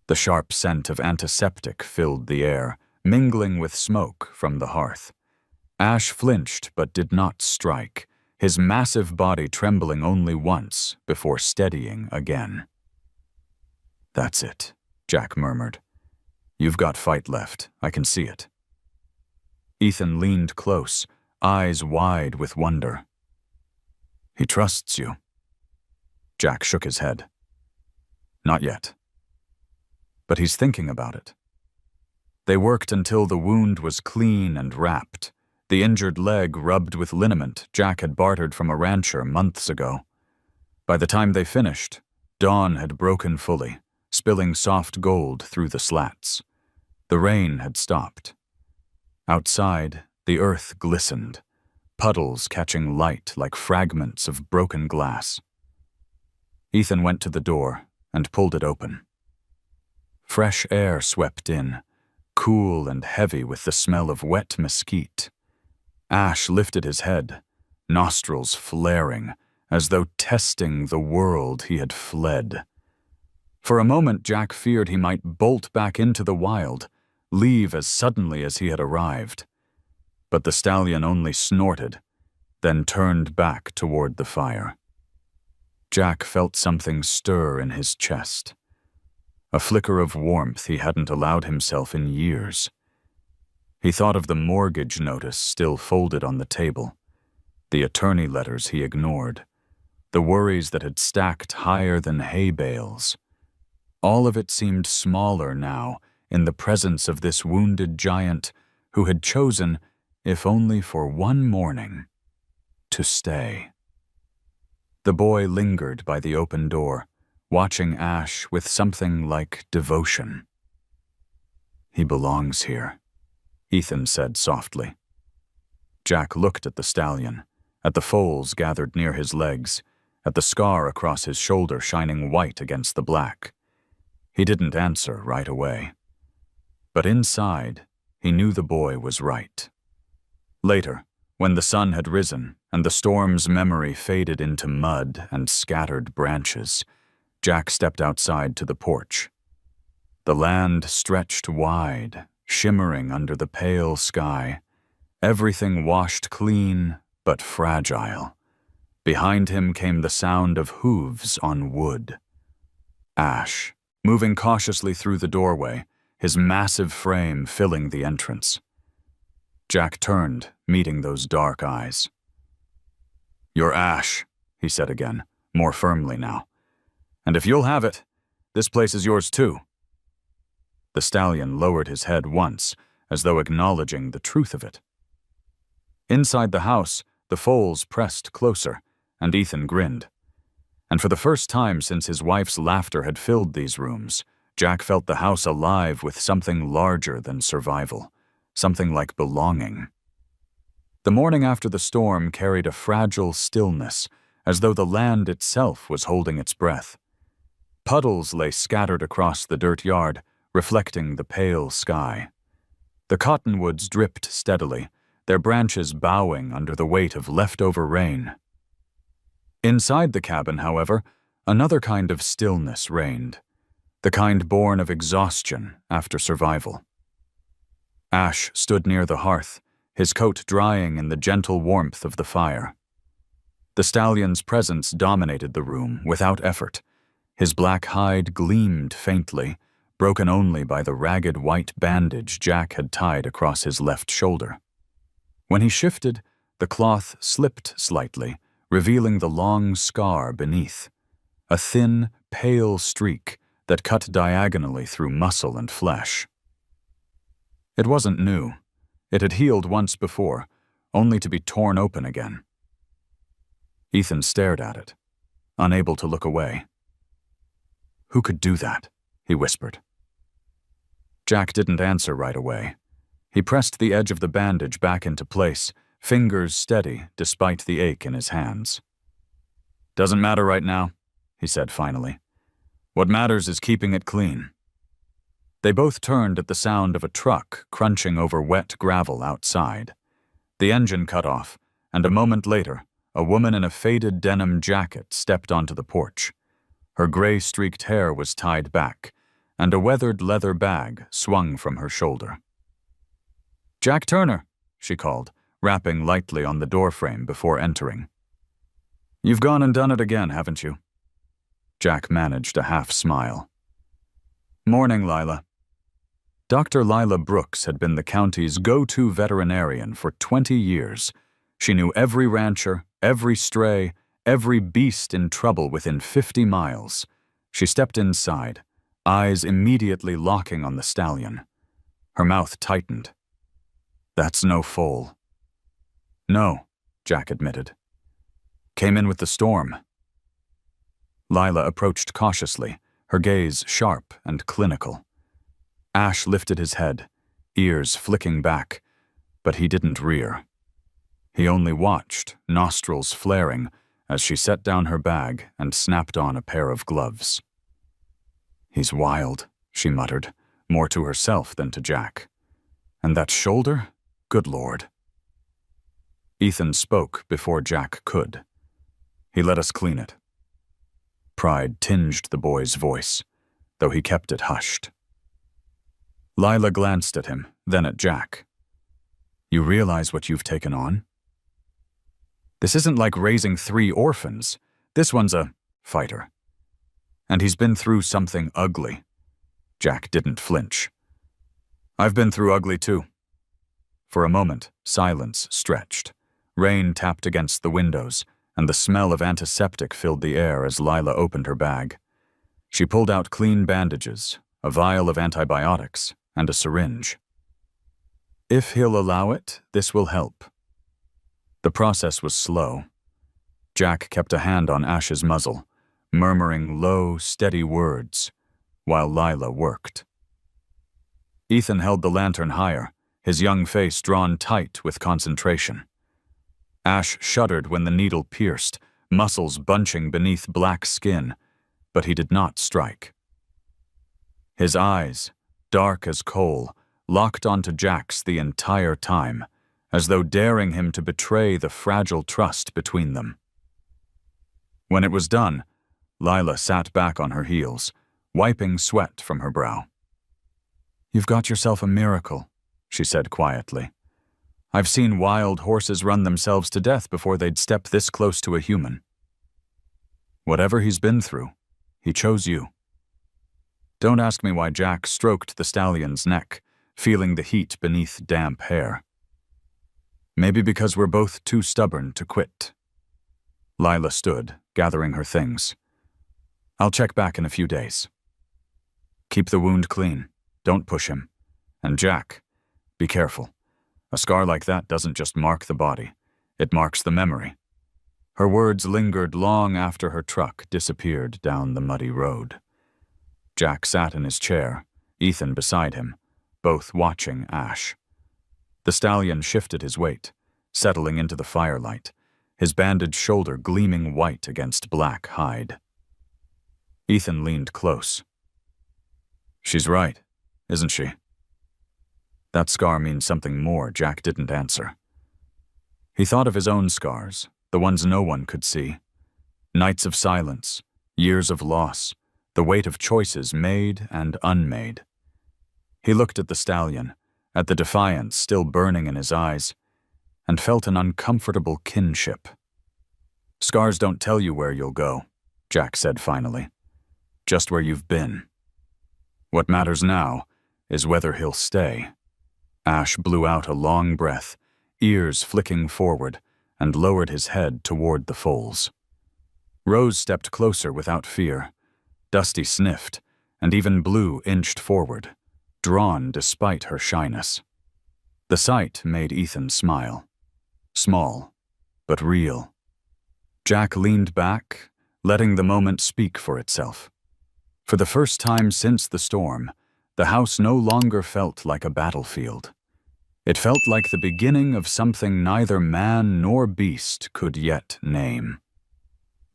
A: The sharp scent of antiseptic filled the air, mingling with smoke from the hearth. Ash flinched but did not strike, his massive body trembling only once before steadying again. That's it, Jack murmured. You've got fight left, I can see it. Ethan leaned close, eyes wide with wonder. He trusts you. Jack shook his head. Not yet. But he's thinking about it. They worked until the wound was clean and wrapped, the injured leg rubbed with liniment Jack had bartered from a rancher months ago. By the time they finished, dawn had broken fully, spilling soft gold through the slats. The rain had stopped. Outside, the earth glistened, puddles catching light like fragments of broken glass. Ethan went to the door and pulled it open. Fresh air swept in, cool and heavy with the smell of wet mesquite. Ash lifted his head, nostrils flaring, as though testing the world he had fled. For a moment, Jack feared he might bolt back into the wild, leave as suddenly as he had arrived. But the stallion only snorted, then turned back toward the fire. Jack felt something stir in his chest, a flicker of warmth he hadn't allowed himself in years. He thought of the mortgage notice still folded on the table, the attorney letters he ignored, the worries that had stacked higher than hay bales. All of it seemed smaller now in the presence of this wounded giant who had chosen, if only for one morning, to stay. The boy lingered by the open door, watching Ash with something like devotion. He belongs here, Ethan said softly. Jack looked at the stallion, at the foals gathered near his legs, at the scar across his shoulder shining white against the black. He didn't answer right away. But inside, he knew the boy was right. Later, when the sun had risen and the storm's memory faded into mud and scattered branches, Jack stepped outside to the porch. The land stretched wide, shimmering under the pale sky, everything washed clean but fragile. Behind him came the sound of hooves on wood. Ash, moving cautiously through the doorway, his massive frame filling the entrance. Jack turned, meeting those dark eyes. "You're Ash," he said again, more firmly now. "And if you'll have it, this place is yours too." The stallion lowered his head once, as though acknowledging the truth of it. Inside the house, the foals pressed closer, and Ethan grinned. And for the first time since his wife's laughter had filled these rooms, Jack felt the house alive with something larger than survival, something like belonging. The morning after the storm carried a fragile stillness, as though the land itself was holding its breath. Puddles lay scattered across the dirt yard, reflecting the pale sky. The cottonwoods dripped steadily, their branches bowing under the weight of leftover rain. Inside the cabin, however, another kind of stillness reigned, the kind born of exhaustion after survival. Ash stood near the hearth, his coat drying in the gentle warmth of the fire. The stallion's presence dominated the room without effort. His black hide gleamed faintly, broken only by the ragged white bandage Jack had tied across his left shoulder. When he shifted, the cloth slipped slightly, revealing the long scar beneath, a thin, pale streak that cut diagonally through muscle and flesh. It wasn't new. It had healed once before, only to be torn open again. Ethan stared at it, unable to look away. "Who could do that?" he whispered. Jack didn't answer right away. He pressed the edge of the bandage back into place, fingers steady despite the ache in his hands. "Doesn't matter right now," he said finally. "What matters is keeping it clean." They both turned at the sound of a truck crunching over wet gravel outside. The engine cut off, and a moment later, a woman in a faded denim jacket stepped onto the porch. Her gray-streaked hair was tied back, and a weathered leather bag swung from her shoulder. "Jack Turner," she called, rapping lightly on the doorframe before entering. "You've gone and done it again, haven't you?" Jack managed a half-smile. "Morning, Lila." Dr. Lila Brooks had been the county's go-to veterinarian for 20 years. She knew every rancher, every stray, every beast in trouble within 50 miles. She stepped inside, eyes immediately locking on the stallion. Her mouth tightened. "That's no foal." "No," Jack admitted. "Came in with the storm." Lila approached cautiously, her gaze sharp and clinical. Ash lifted his head, ears flicking back, but he didn't rear. He only watched, nostrils flaring, as she set down her bag and snapped on a pair of gloves. "He's wild," she muttered, more to herself than to Jack. "And that shoulder? Good Lord." Ethan spoke before Jack could. "He let us clean it." Pride tinged the boy's voice, though he kept it hushed. Lila glanced at him, then at Jack. "You realize what you've taken on? This isn't like raising 3 orphans. This one's a fighter. And he's been through something ugly." Jack didn't flinch. "I've been through ugly too." For a moment, silence stretched. Rain tapped against the windows, and the smell of antiseptic filled the air as Lila opened her bag. She pulled out clean bandages, a vial of antibiotics, and a syringe. "If he'll allow it, this will help." The process was slow. Jack kept a hand on Ash's muzzle, murmuring low, steady words, while Lila worked. Ethan held the lantern higher, his young face drawn tight with concentration. Ash shuddered when the needle pierced, muscles bunching beneath black skin, but he did not strike. His eyes, dark as coal, locked onto Jack's the entire time, as though daring him to betray the fragile trust between them. When it was done, Lila sat back on her heels, wiping sweat from her brow. "You've got yourself a miracle," she said quietly. "I've seen wild horses run themselves to death before they'd step this close to a human. Whatever he's been through, he chose you." Don't ask me why Jack stroked the stallion's neck, feeling the heat beneath damp hair. Maybe because we're both too stubborn to quit. Lila stood, gathering her things. "I'll check back in a few days. Keep the wound clean. Don't push him. And Jack, be careful. A scar like that doesn't just mark the body. It marks the memory." Her words lingered long after her truck disappeared down the muddy road. Jack sat in his chair, Ethan beside him, both watching Ash. The stallion shifted his weight, settling into the firelight, his bandaged shoulder gleaming white against black hide. Ethan leaned close. "She's right, isn't she?" That scar means something more. Jack didn't answer. He thought of his own scars, the ones no one could see. Nights of silence, years of loss, the weight of choices made and unmade. He looked at the stallion, at the defiance still burning in his eyes, and felt an uncomfortable kinship. "Scars don't tell you where you'll go," Jack said finally. "Just where you've been. What matters now is whether he'll stay." Ash blew out a long breath, ears flicking forward, and lowered his head toward the foals. Rose stepped closer without fear. Dusty sniffed, and even Blue inched forward, drawn despite her shyness. The sight made Ethan smile. Small, but real. Jack leaned back, letting the moment speak for itself. For the first time since the storm, the house no longer felt like a battlefield. It felt like the beginning of something neither man nor beast could yet name.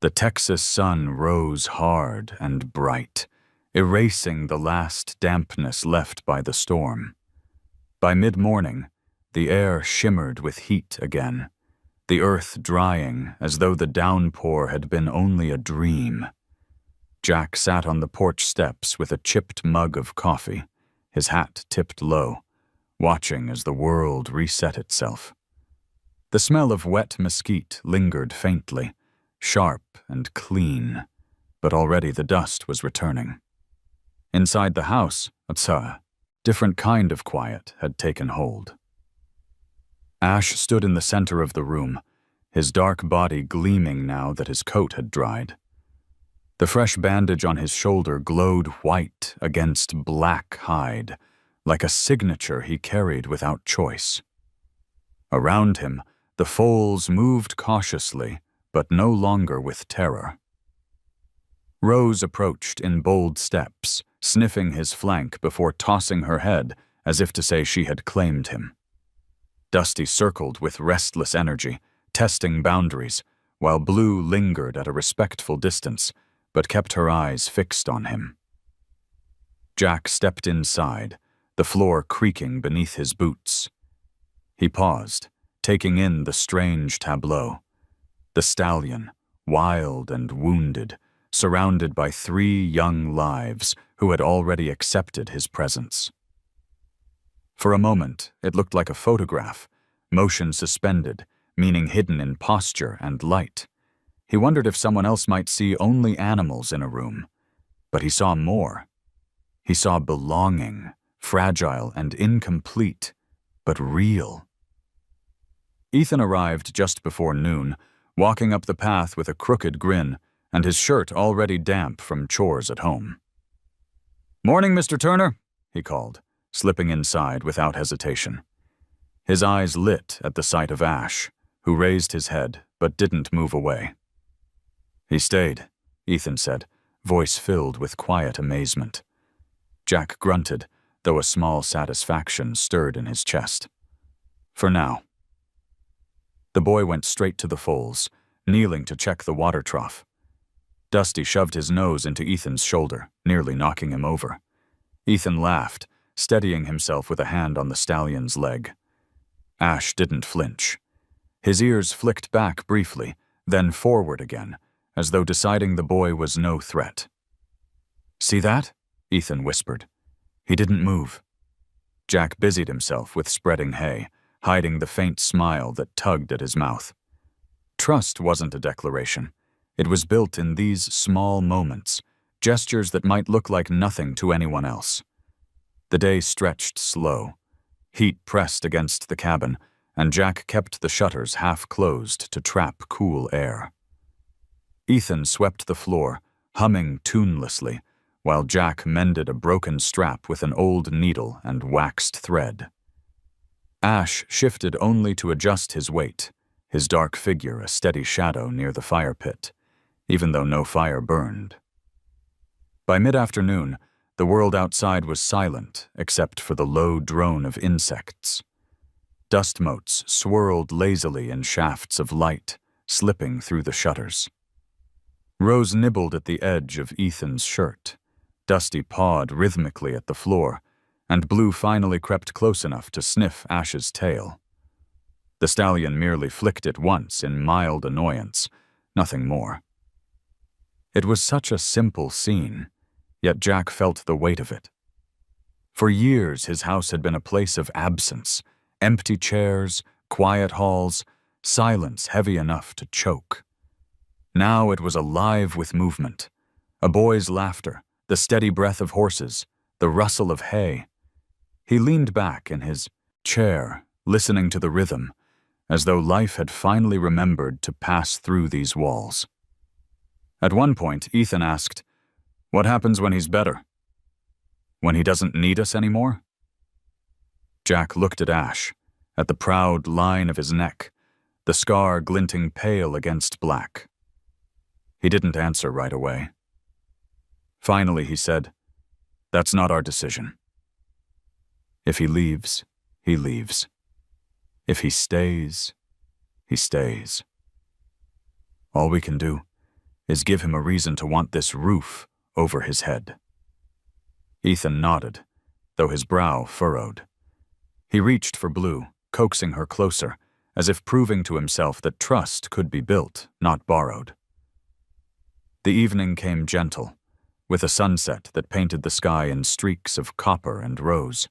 A: The Texas sun rose hard and bright, erasing the last dampness left by the storm. By mid-morning, the air shimmered with heat again, the earth drying as though the downpour had been only a dream. Jack sat on the porch steps with a chipped mug of coffee, his hat tipped low, watching as the world reset itself. The smell of wet mesquite lingered faintly, sharp and clean, but already the dust was returning. Inside the house, a different kind of quiet had taken hold. Ash stood in the center of the room, his dark body gleaming now that his coat had dried. The fresh bandage on his shoulder glowed white against black hide, like a signature he carried without choice. Around him, the foals moved cautiously, but no longer with terror. Rose approached in bold steps, sniffing his flank before tossing her head as if to say she had claimed him. Dusty circled with restless energy, testing boundaries, while Blue lingered at a respectful distance, but kept her eyes fixed on him. Jack stepped inside, the floor creaking beneath his boots. He paused, taking in the strange tableau. The stallion, wild and wounded, surrounded by 3 young lives who had already accepted his presence. For a moment, it looked like a photograph, motion suspended, meaning hidden in posture and light. He wondered if someone else might see only animals in a room, but he saw more. He saw belonging, fragile and incomplete, but real. Ethan arrived just before noon, walking up the path with a crooked grin and his shirt already damp from chores at home. "Morning, Mr. Turner," he called, slipping inside without hesitation. His eyes lit at the sight of Ash, who raised his head but didn't move away. "He stayed," Ethan said, voice filled with quiet amazement. Jack grunted, though a small satisfaction stirred in his chest. "For now." The boy went straight to the foals, kneeling to check the water trough. Dusty shoved his nose into Ethan's shoulder, nearly knocking him over. Ethan laughed, steadying himself with a hand on the stallion's leg. Ash didn't flinch. His ears flicked back briefly, then forward again, as though deciding the boy was no threat. "See that?" Ethan whispered. He didn't move. Jack busied himself with spreading hay, hiding the faint smile that tugged at his mouth. Trust wasn't a declaration. It was built in these small moments, gestures that might look like nothing to anyone else. The day stretched slow. Heat pressed against the cabin, and Jack kept the shutters half closed to trap cool air. Ethan swept the floor, humming tunelessly, while Jack mended a broken strap with an old needle and waxed thread. Ash shifted only to adjust his weight, his dark figure a steady shadow near the fire pit, even though no fire burned. By mid-afternoon, the world outside was silent except for the low drone of insects. Dust motes swirled lazily in shafts of light, slipping through the shutters. Rose nibbled at the edge of Ethan's shirt. Dusty pawed rhythmically at the floor, and Blue finally crept close enough to sniff Ash's tail. The stallion merely flicked it once in mild annoyance, nothing more. It was such a simple scene, yet Jack felt the weight of it. For years, his house had been a place of absence, empty chairs, quiet halls, silence heavy enough to choke. Now it was alive with movement, a boy's laughter, the steady breath of horses, the rustle of hay. He leaned back in his chair, listening to the rhythm, as though life had finally remembered to pass through these walls. At one point, Ethan asked, "What happens when he's better? When he doesn't need us anymore?" Jack looked at Ash, at the proud line of his neck, the scar glinting pale against black. He didn't answer right away. Finally, he said, "That's not our decision. If he leaves, he leaves. If he stays, he stays. All we can do is give him a reason to want this roof over his head." Ethan nodded, though his brow furrowed. He reached for Blue, coaxing her closer, as if proving to himself that trust could be built, not borrowed. The evening came gentle, with a sunset that painted the sky in streaks of copper and rose.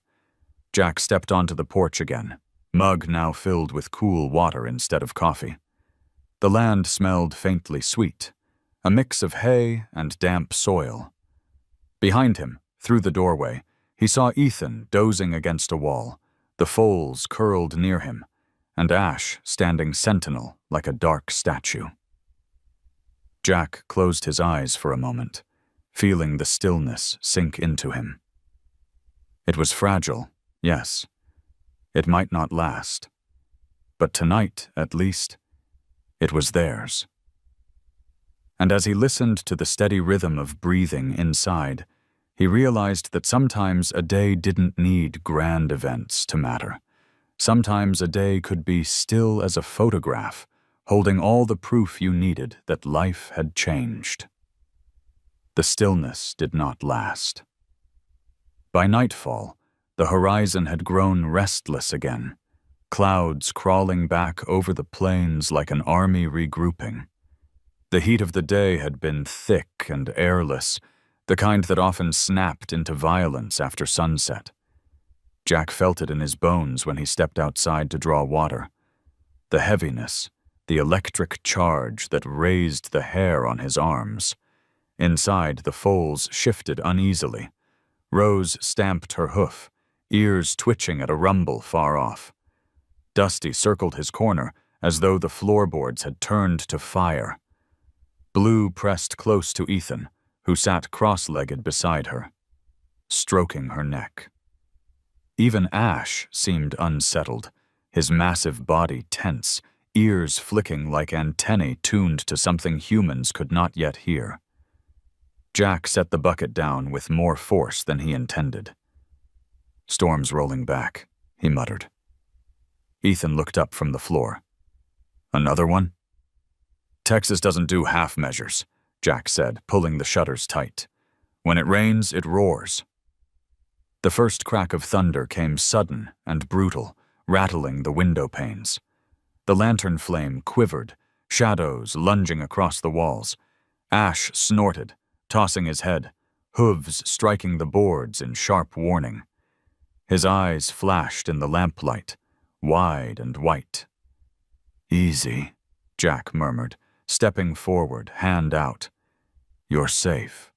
A: Jack stepped onto the porch again, mug now filled with cool water instead of coffee. The land smelled faintly sweet, a mix of hay and damp soil. Behind him, through the doorway, he saw Ethan dozing against a wall, the foals curled near him, and Ash standing sentinel like a dark statue. Jack closed his eyes for a moment, feeling the stillness sink into him. It was fragile, yes. It might not last. But tonight, at least, it was theirs. And as he listened to the steady rhythm of breathing inside, he realized that sometimes a day didn't need grand events to matter. Sometimes a day could be still as a photograph, holding all the proof you needed that life had changed. The stillness did not last. By nightfall, the horizon had grown restless again, clouds crawling back over the plains like an army regrouping. The heat of the day had been thick and airless, the kind that often snapped into violence after sunset. Jack felt it in his bones when he stepped outside to draw water. The heaviness, the electric charge that raised the hair on his arms. Inside, the foals shifted uneasily. Rose stamped her hoof, ears twitching at a rumble far off. Dusty circled his corner as though the floorboards had turned to fire. Blue pressed close to Ethan, who sat cross-legged beside her, stroking her neck. Even Ash seemed unsettled, his massive body tense, ears flicking like antennae tuned to something humans could not yet hear. Jack set the bucket down with more force than he intended. "Storm's rolling back," he muttered. Ethan looked up from the floor. "Another one?" "Texas doesn't do half measures," Jack said, pulling the shutters tight. "When it rains, it roars." The first crack of thunder came sudden and brutal, rattling the window panes. The lantern flame quivered, shadows lunging across the walls. Ash snorted, tossing his head, hooves striking the boards in sharp warning. His eyes flashed in the lamplight, wide and white. "Easy," Jack murmured, stepping forward, hand out. "You're safe."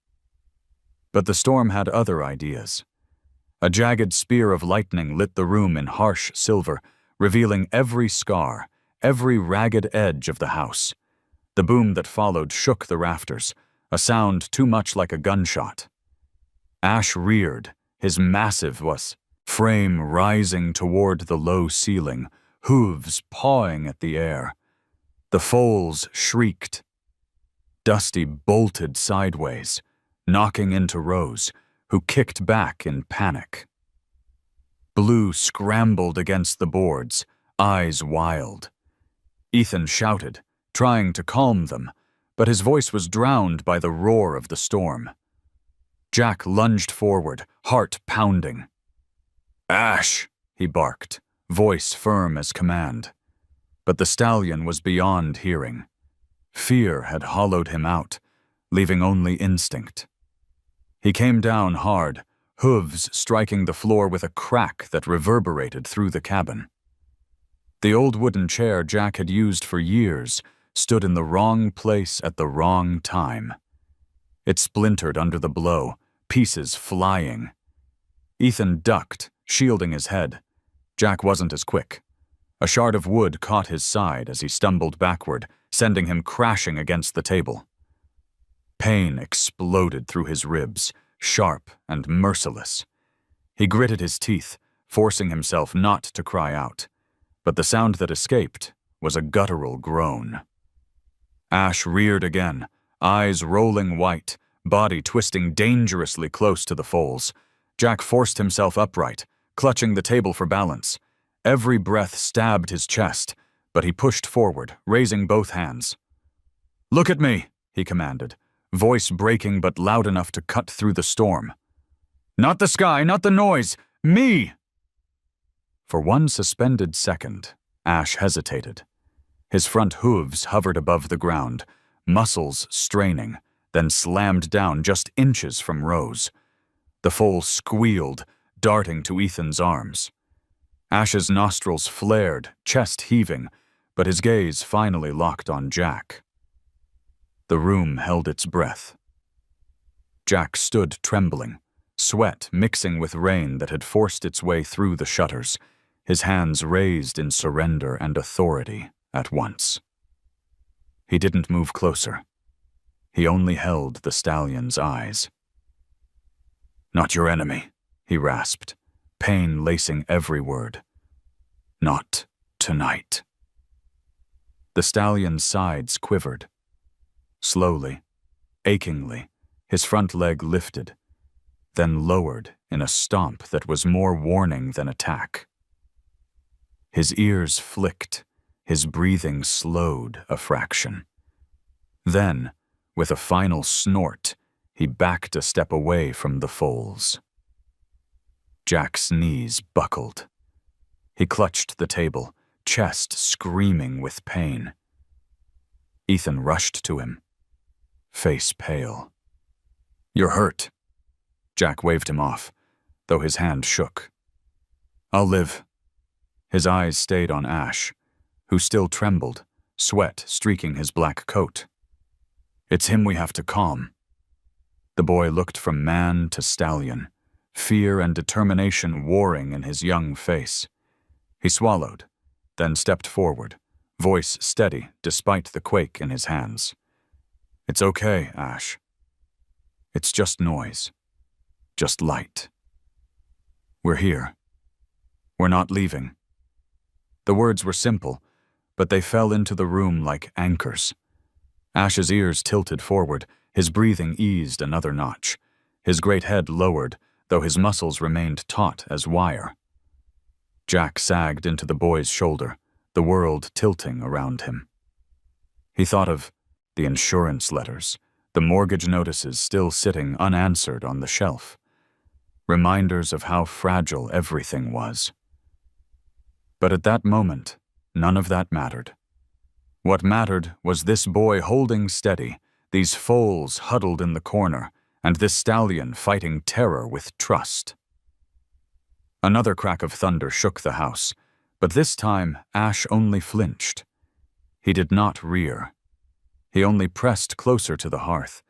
A: But the storm had other ideas. A jagged spear of lightning lit the room in harsh silver, revealing every scar, every ragged edge of the house. The boom that followed shook the rafters, a sound too much like a gunshot. Ash reared, his massive frame rising toward the low ceiling, hooves pawing at the air. The foals shrieked. Dusty bolted sideways, knocking into Rose, who kicked back in panic. Blue scrambled against the boards, eyes wild. Ethan shouted, trying to calm them, but his voice was drowned by the roar of the storm. Jack lunged forward, heart pounding. "Ash!" he barked, voice firm as command. But the stallion was beyond hearing. Fear had hollowed him out, leaving only instinct. He came down hard, hooves striking the floor with a crack that reverberated through the cabin. The old wooden chair Jack had used for years stood in the wrong place at the wrong time. It splintered under the blow, pieces flying. Ethan ducked, shielding his head. Jack wasn't as quick. A shard of wood caught his side as he stumbled backward, sending him crashing against the table. Pain exploded through his ribs, sharp and merciless. He gritted his teeth, forcing himself not to cry out, but the sound that escaped was a guttural groan. Ash reared again, eyes rolling white, body twisting dangerously close to the Foals. Jack forced himself upright, clutching the table for balance. Every breath stabbed his chest, but he pushed forward, raising both hands. "Look at me," he commanded, voice breaking but loud enough to cut through the storm. "Not the sky, not the noise, me!" For one suspended second, Ash hesitated. His front hooves hovered above the ground, muscles straining, then slammed down just inches from Rose. The foal squealed, darting to Ethan's arms. Ash's nostrils flared, chest heaving, but his gaze finally locked on Jack. The room held its breath. Jack stood trembling, sweat mixing with rain that had forced its way through the shutters, his hands raised in surrender and authority at once. He didn't move closer. He only held the stallion's eyes. "Not your enemy," he rasped, pain lacing every word. "Not tonight." The stallion's sides quivered. Slowly, achingly, his front leg lifted, then lowered in a stomp that was more warning than attack. His ears flicked, his breathing slowed a fraction. Then, with a final snort, he backed a step away from the Foals. Jack's knees buckled. He clutched the table, chest screaming with pain. Ethan rushed to him, face pale. "You're hurt." Jack waved him off, though his hand shook. "I'll live." His eyes stayed on Ash, who still trembled, sweat streaking his black coat. "It's him we have to calm." The boy looked from man to stallion, fear and determination warring in his young face. He swallowed, then stepped forward, voice steady despite the quake in his hands. "It's okay, Ash. It's just noise. Just light. We're here. We're not leaving." The words were simple, but they fell into the room like anchors. Ash's ears tilted forward, his breathing eased another notch. His great head lowered, though his muscles remained taut as wire. Jack sagged into the boy's shoulder, the world tilting around him. He thought of the insurance letters, the mortgage notices still sitting unanswered on the shelf. Reminders of how fragile everything was. But at that moment, none of that mattered. What mattered was this boy holding steady, these foals huddled in the corner, and this stallion fighting terror with trust. Another crack of thunder shook the house, but this time Ash only flinched. He did not rear. He only pressed closer to the hearth,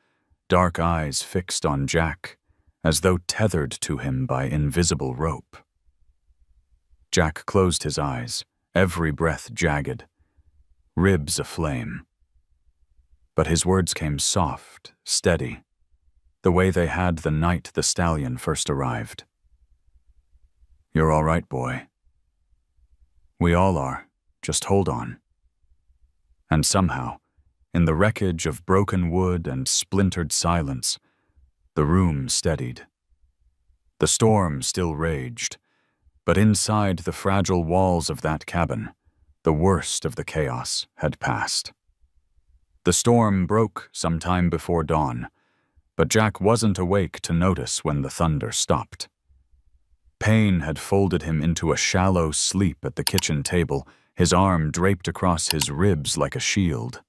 A: dark eyes fixed on Jack, as though tethered to him by invisible rope. Jack closed his eyes, every breath jagged, ribs aflame. But his words came soft, steady, the way they had the night the stallion first arrived. "You're all right, boy. We all are. Just hold on." And somehow, in the wreckage of broken wood and splintered silence, the room steadied. The storm still raged, but inside the fragile walls of that cabin, the worst of the chaos had passed. The storm broke some time before dawn, but Jack wasn't awake to notice when the thunder stopped. Pain had folded him into a shallow sleep at the kitchen table, his arm draped across his ribs like a shield.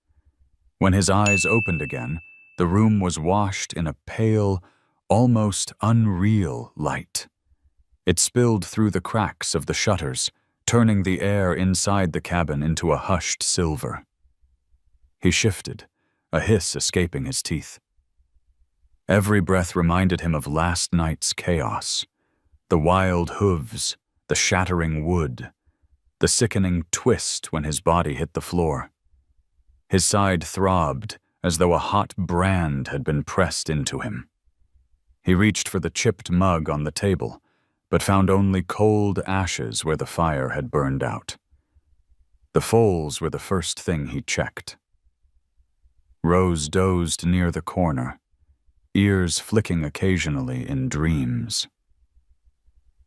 A: When his eyes opened again, the room was washed in a pale, almost unreal light. It spilled through the cracks of the shutters, turning the air inside the cabin into a hushed silver. He shifted, a hiss escaping his teeth. Every breath reminded him of last night's chaos. The wild hooves, the shattering wood, the sickening twist when his body hit the floor. His side throbbed as though a hot brand had been pressed into him. He reached for the chipped mug on the table, but found only cold ashes where the fire had burned out. The Foals were the first thing he checked. Rose dozed near the corner, ears flicking occasionally in dreams.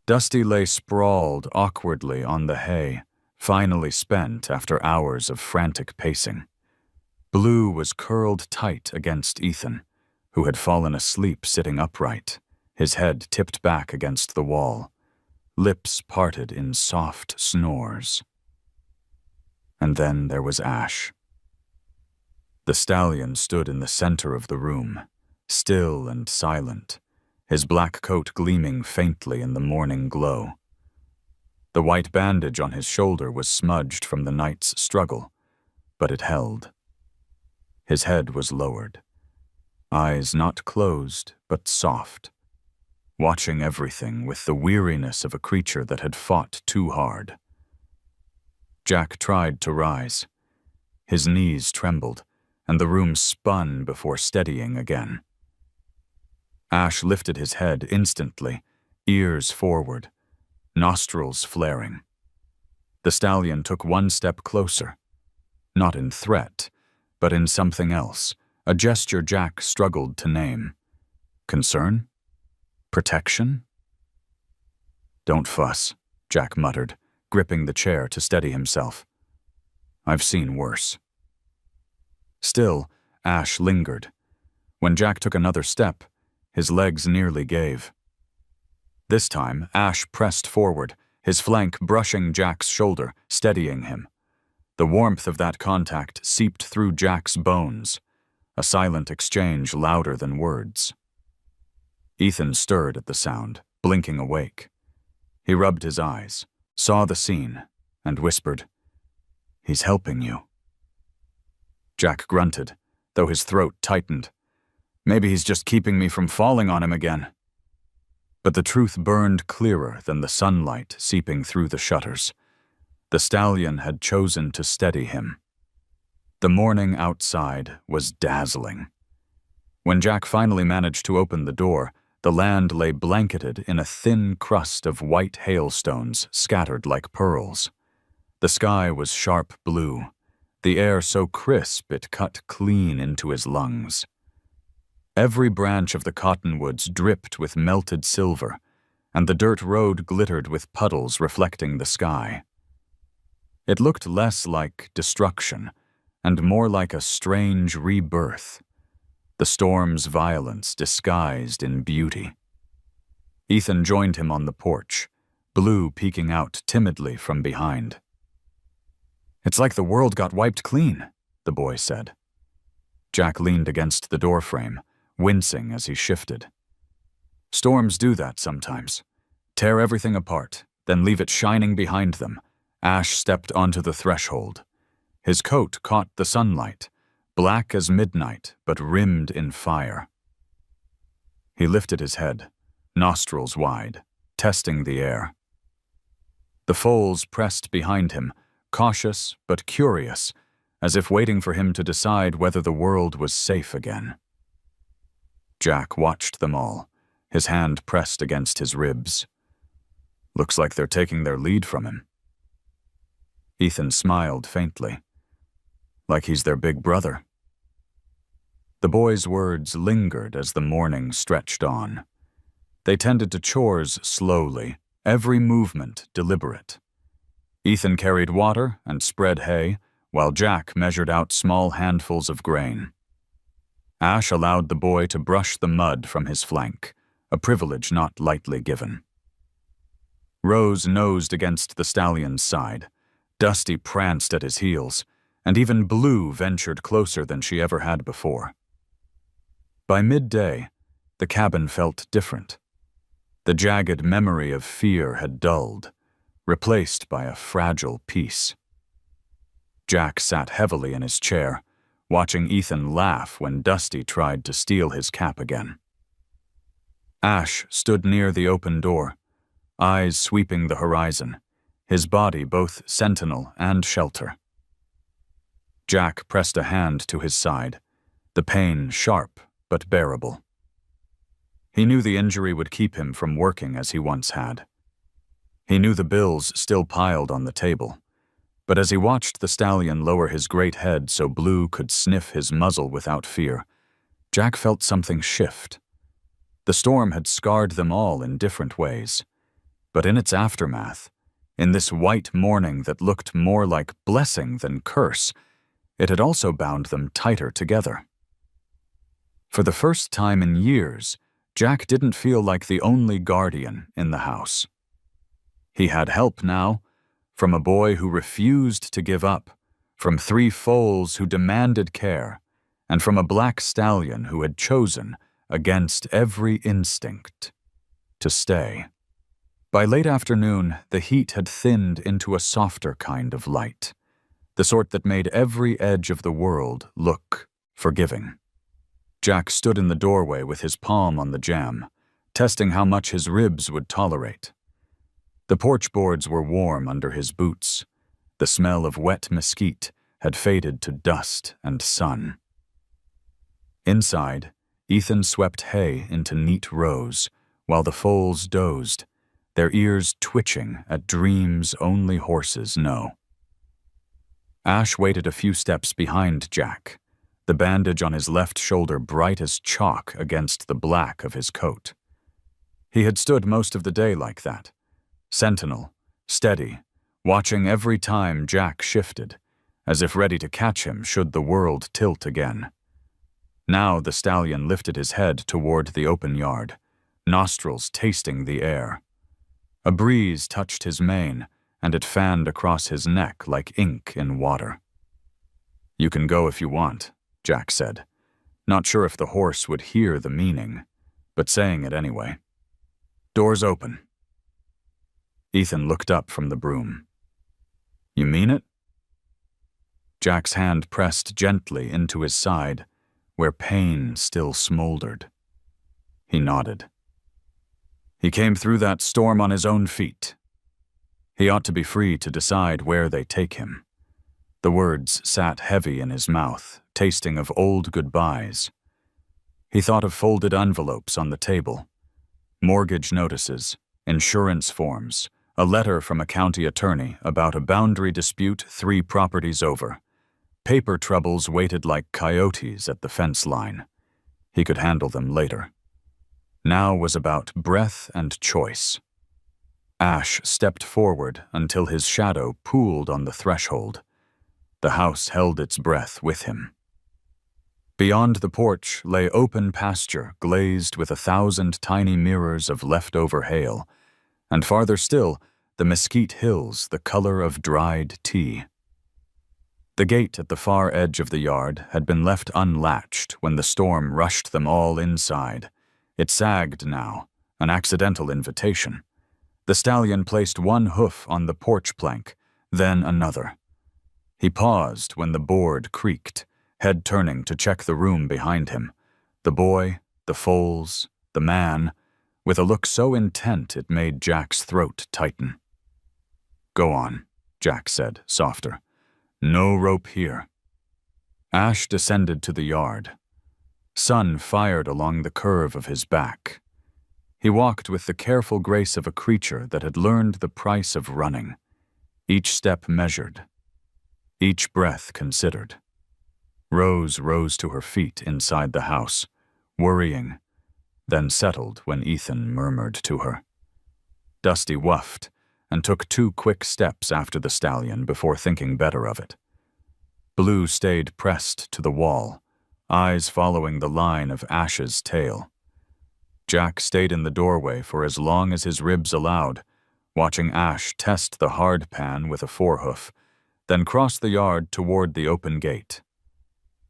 A: Dusty lay sprawled awkwardly on the hay, finally spent after hours of frantic pacing. Blue was curled tight against Ethan, who had fallen asleep sitting upright, his head tipped back against the wall, lips parted in soft snores. And then there was Ash. The stallion stood in the center of the room, still and silent, his black coat gleaming faintly in the morning glow. The white bandage on his shoulder was smudged from the night's struggle, but it held. His head was lowered, eyes not closed but soft, watching everything with the weariness of a creature that had fought too hard. Jack tried to rise. His knees trembled, and the room spun before steadying again. Ash lifted his head instantly, ears forward, nostrils flaring. The stallion took one step closer, not in threat, but in something else, a gesture Jack struggled to name. Concern? Protection? "Don't fuss," Jack muttered, gripping the chair to steady himself. "I've seen worse." Still, Ash lingered. When Jack took another step, his legs nearly gave. This time, Ash pressed forward, his flank brushing Jack's shoulder, steadying him. The warmth of that contact seeped through Jack's bones, a silent exchange louder than words. Ethan stirred at the sound, blinking awake. He rubbed his eyes, saw the scene, and whispered, "He's helping you." Jack grunted, though his throat tightened. Maybe he's just keeping me from falling on him again. But the truth burned clearer than the sunlight seeping through the shutters. The stallion had chosen to steady him. The morning outside was dazzling. When Jack finally managed to open the door, the land lay blanketed in a thin crust of white hailstones scattered like pearls. The sky was sharp blue, the air so crisp it cut clean into his lungs. Every branch of the cottonwoods dripped with melted silver, and the dirt road glittered with puddles reflecting the sky. It looked less like destruction, and more like a strange rebirth, the storm's violence disguised in beauty. Ethan joined him on the porch, Blue peeking out timidly from behind. "It's like the world got wiped clean," the boy said. Jack leaned against the doorframe, wincing as he shifted. "Storms do that sometimes. Tear everything apart, then leave it shining behind them." Ash stepped onto the threshold. His coat caught the sunlight, black as midnight but rimmed in fire. He lifted his head, nostrils wide, testing the air. The Foals pressed behind him, cautious but curious, as if waiting for him to decide whether the world was safe again. Jack watched them all, his hand pressed against his ribs. "Looks like they're taking their lead from him." Ethan smiled faintly, like he's their big brother. The boy's words lingered as the morning stretched on. They tended to chores slowly, every movement deliberate. Ethan carried water and spread hay, while Jack measured out small handfuls of grain. Ash allowed the boy to brush the mud from his flank, a privilege not lightly given. Rose nosed against the stallion's side. Dusty pranced at his heels, and even Blue ventured closer than she ever had before. By midday, the cabin felt different. The jagged memory of fear had dulled, replaced by a fragile peace. Jack sat heavily in his chair, watching Ethan laugh when Dusty tried to steal his cap again. Ash stood near the open door, eyes sweeping the horizon, his body both sentinel and shelter. Jack pressed a hand to his side, the pain sharp but bearable. He knew the injury would keep him from working as he once had. He knew the bills still piled on the table, but as he watched the stallion lower his great head so Blue could sniff his muzzle without fear, Jack felt something shift. The storm had scarred them all in different ways, but in its aftermath, in this white morning that looked more like blessing than curse, it had also bound them tighter together. For the first time in years, Jack didn't feel like the only guardian in the house. He had help now, from a boy who refused to give up, from 3 foals who demanded care, and from a black stallion who had chosen, against every instinct, to stay. By late afternoon, the heat had thinned into a softer kind of light, the sort that made every edge of the world look forgiving. Jack stood in the doorway with his palm on the jamb, testing how much his ribs would tolerate. The porch boards were warm under his boots. The smell of wet mesquite had faded to dust and sun. Inside, Ethan swept hay into neat rows, while the foals dozed, their ears twitching at dreams only horses know. Ash waited a few steps behind Jack, the bandage on his left shoulder bright as chalk against the black of his coat. He had stood most of the day like that, sentinel, steady, watching every time Jack shifted, as if ready to catch him should the world tilt again. Now the stallion lifted his head toward the open yard, nostrils tasting the air. A breeze touched his mane, and it fanned across his neck like ink in water. "You can go if you want," Jack said, not sure if the horse would hear the meaning, but saying it anyway. "Door's open." Ethan looked up from the broom. "You mean it?" Jack's hand pressed gently into his side, where pain still smoldered. He nodded. He came through that storm on his own feet. He ought to be free to decide where they take him. The words sat heavy in his mouth, tasting of old goodbyes. He thought of folded envelopes on the table, mortgage notices, insurance forms, a letter from a county attorney about a boundary dispute 3 properties over. Paper troubles waited like coyotes at the fence line. He could handle them later. Now was about breath and choice. Ash stepped forward until his shadow pooled on the threshold. The house held its breath with him. Beyond the porch lay open pasture glazed with 1,000 tiny mirrors of leftover hail, and farther still, the mesquite hills the color of dried tea. The gate at the far edge of the yard had been left unlatched when the storm rushed them all inside. It sagged now, an accidental invitation. The stallion placed one hoof on the porch plank, then another. He paused when the board creaked, head turning to check the room behind him. The boy, the foals, the man, with a look so intent it made Jack's throat tighten. "Go on," Jack said, softer. "No rope here." Ash descended to the yard. Sun fired along the curve of his back. He walked with the careful grace of a creature that had learned the price of running, each step measured, each breath considered. Rose rose to her feet inside the house, worrying, then settled when Ethan murmured to her. Dusty wuffed and took 2 quick steps after the stallion before thinking better of it. Blue stayed pressed to the wall, eyes following the line of Ash's tail. Jack stayed in the doorway for as long as his ribs allowed, watching Ash test the hard pan with a forehoof, then cross the yard toward the open gate.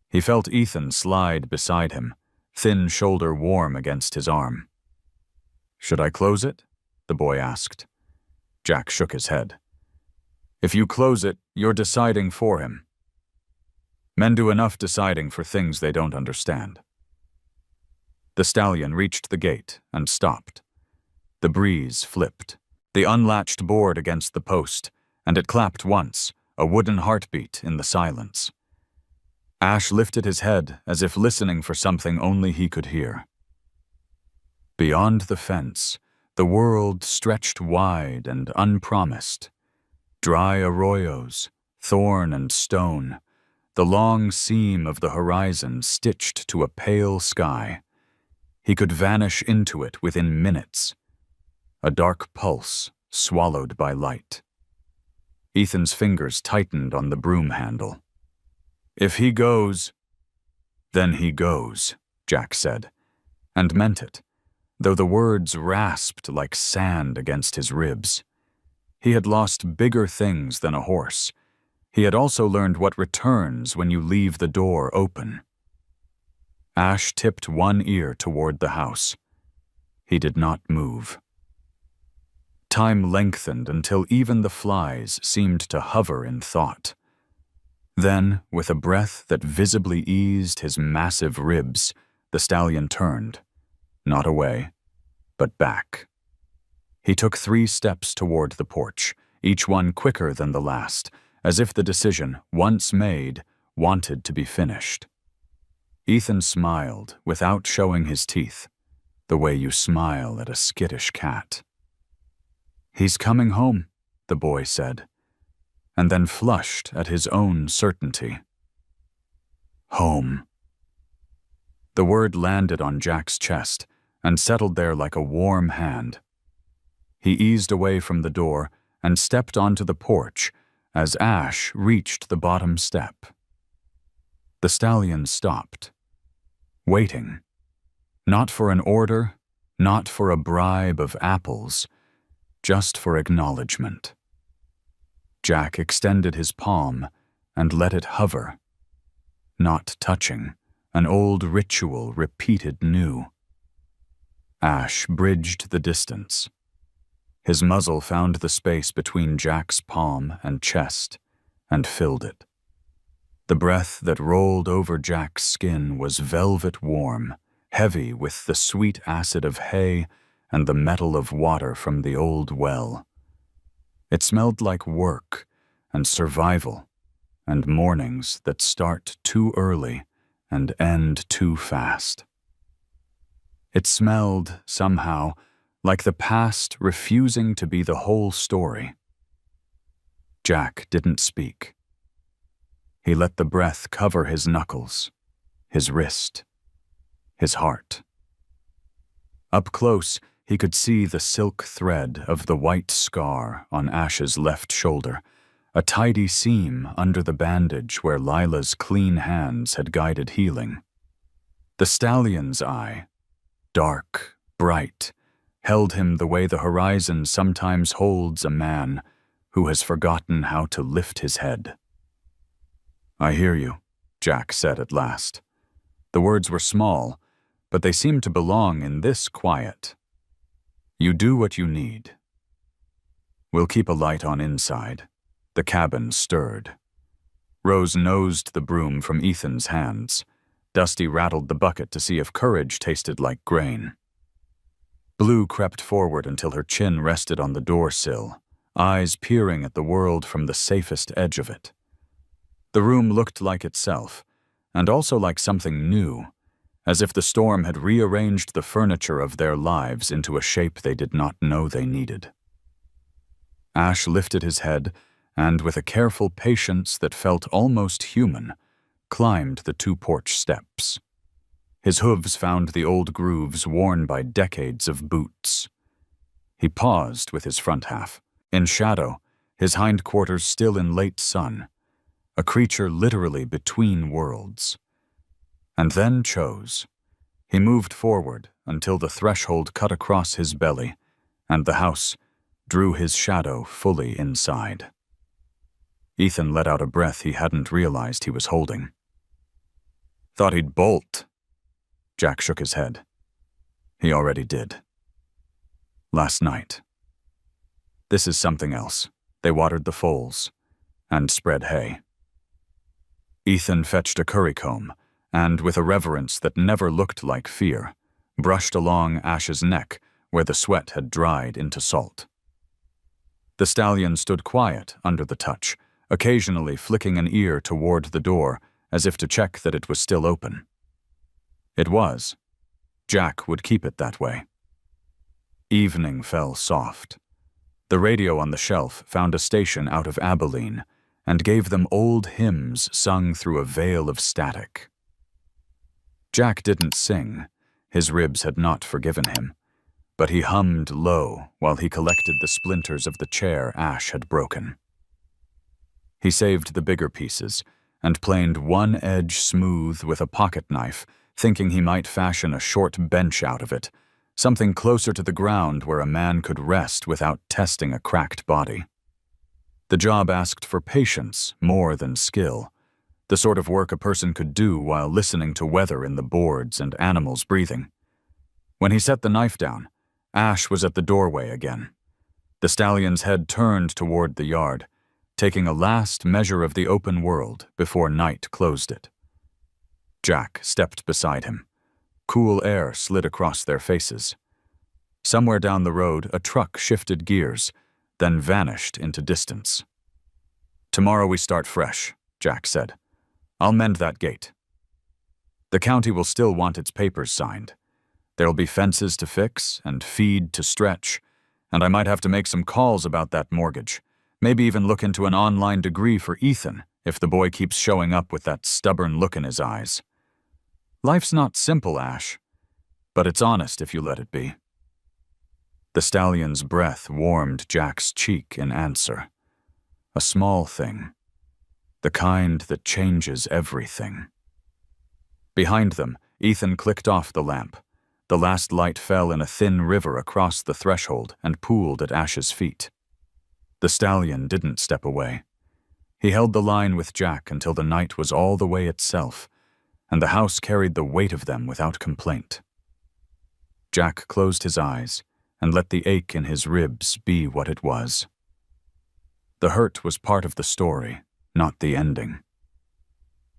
A: He felt Ethan slide beside him, thin shoulder warm against his arm. "Should I close it?" the boy asked. Jack shook his head. "If you close it, you're deciding for him. Men do enough deciding for things they don't understand." The stallion reached the gate and stopped. The breeze flipped, the unlatched board against the post, and it clapped once, a wooden heartbeat in the silence. Ash lifted his head as if listening for something only he could hear. Beyond the fence, the world stretched wide and unpromised. Dry arroyos, thorn and stone, the long seam of the horizon stitched to a pale sky. He could vanish into it within minutes. A dark pulse swallowed by light. Ethan's fingers tightened on the broom handle. "If he goes, then he goes," Jack said, and meant it, though the words rasped like sand against his ribs. He had lost bigger things than a horse. He had also learned what returns when you leave the door open. Ash tipped one ear toward the house. He did not move. Time lengthened until even the flies seemed to hover in thought. Then, with a breath that visibly eased his massive ribs, the stallion turned, not away, but back. He took 3 steps toward the porch, each one quicker than the last, as if the decision, once made, wanted to be finished. Ethan smiled without showing his teeth, the way you smile at a skittish cat. "He's coming home," the boy said, and then flushed at his own certainty. Home. The word landed on Jack's chest and settled there like a warm hand. He eased away from the door and stepped onto the porch as Ash reached the bottom step. The stallion stopped, waiting, not for an order, not for a bribe of apples, just for acknowledgement. Jack extended his palm and let it hover, not touching, an old ritual repeated new. Ash bridged the distance. His muzzle found the space between Jack's palm and chest and filled it. The breath that rolled over Jack's skin was velvet warm, heavy with the sweet acid of hay and the metal of water from the old well. It smelled like work and survival and mornings that start too early and end too fast. It smelled, somehow, like the past refusing to be the whole story. Jack didn't speak. He let the breath cover his knuckles, his wrist, his heart. Up close, he could see the silk thread of the white scar on Ash's left shoulder, a tidy seam under the bandage where Lila's clean hands had guided healing. The stallion's eye, dark, bright, held him the way the horizon sometimes holds a man who has forgotten how to lift his head. "I hear you," Jack said at last. The words were small, but they seemed to belong in this quiet. "You do what you need. We'll keep a light on inside." The cabin stirred. Rose nosed the broom from Ethan's hands. Dusty rattled the bucket to see if courage tasted like grain. Blue crept forward until her chin rested on the door sill, eyes peering at the world from the safest edge of it. The room looked like itself, and also like something new, as if the storm had rearranged the furniture of their lives into a shape they did not know they needed. Ash lifted his head and, with a careful patience that felt almost human, climbed the 2 porch steps. His hooves found the old grooves worn by decades of boots. He paused with his front half, in shadow, his hindquarters still in late sun, a creature literally between worlds. And then chose. He moved forward until the threshold cut across his belly, and the house drew his shadow fully inside. Ethan let out a breath he hadn't realized he was holding. "Thought he'd bolt." Jack shook his head. He already did. Last night. This is something else. They watered the foals and spread hay. Ethan fetched a currycomb and, with a reverence that never looked like fear, brushed along Ash's neck where the sweat had dried into salt. The stallion stood quiet under the touch, occasionally flicking an ear toward the door as if to check that it was still open. It was. Jack would keep it that way. Evening fell soft. The radio on the shelf found a station out of Abilene and gave them old hymns sung through a veil of static. Jack didn't sing. His ribs had not forgiven him. But he hummed low while he collected the splinters of the chair Ash had broken. He saved the bigger pieces and planed one edge smooth with a pocket knife, thinking he might fashion a short bench out of it, something closer to the ground where a man could rest without testing a cracked body. The job asked for patience more than skill, the sort of work a person could do while listening to weather in the boards and animals breathing. When he set the knife down, Ash was at the doorway again. The stallion's head turned toward the yard, taking a last measure of the open world before night closed it. Jack stepped beside him. Cool air slid across their faces. Somewhere down the road, a truck shifted gears, then vanished into distance. "Tomorrow we start fresh," Jack said. "I'll mend that gate." The county will still want its papers signed. There'll be fences to fix and feed to stretch, and I might have to make some calls about that mortgage, maybe even look into an online degree for Ethan if the boy keeps showing up with that stubborn look in his eyes. Life's not simple, Ash, but it's honest if you let it be. The stallion's breath warmed Jack's cheek in answer. A small thing, the kind that changes everything. Behind them, Ethan clicked off the lamp. The last light fell in a thin river across the threshold and pooled at Ash's feet. The stallion didn't step away. He held the line with Jack until the night was all the way itself, and the house carried the weight of them without complaint. Jack closed his eyes and let the ache in his ribs be what it was. The hurt was part of the story, not the ending.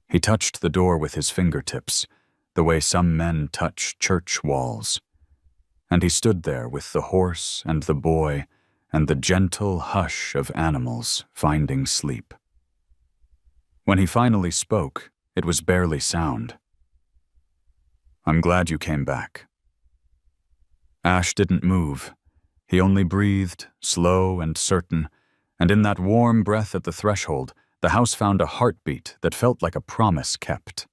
A: He touched the door with his fingertips, the way some men touch church walls. And he stood there with the horse and the boy and the gentle hush of animals finding sleep. When he finally spoke, it was barely sound. "I'm glad you came back." Ash didn't move. He only breathed, slow and certain, and in that warm breath at the threshold, the house found a heartbeat that felt like a promise kept.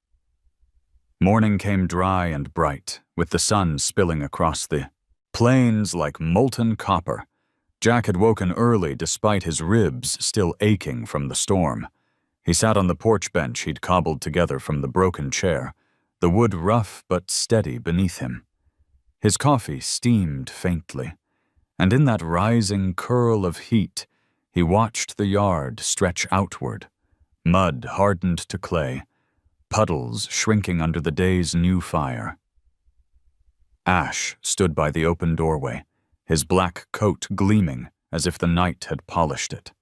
A: Morning came dry and bright, with the sun spilling across the plains like molten copper. Jack had woken early despite his ribs still aching from the storm. He sat on the porch bench he'd cobbled together from the broken chair, the wood rough but steady beneath him. His coffee steamed faintly, and in that rising curl of heat, he watched the yard stretch outward, mud hardened to clay, puddles shrinking under the day's new fire. Ash stood by the open doorway, his black coat gleaming as if the night had polished it.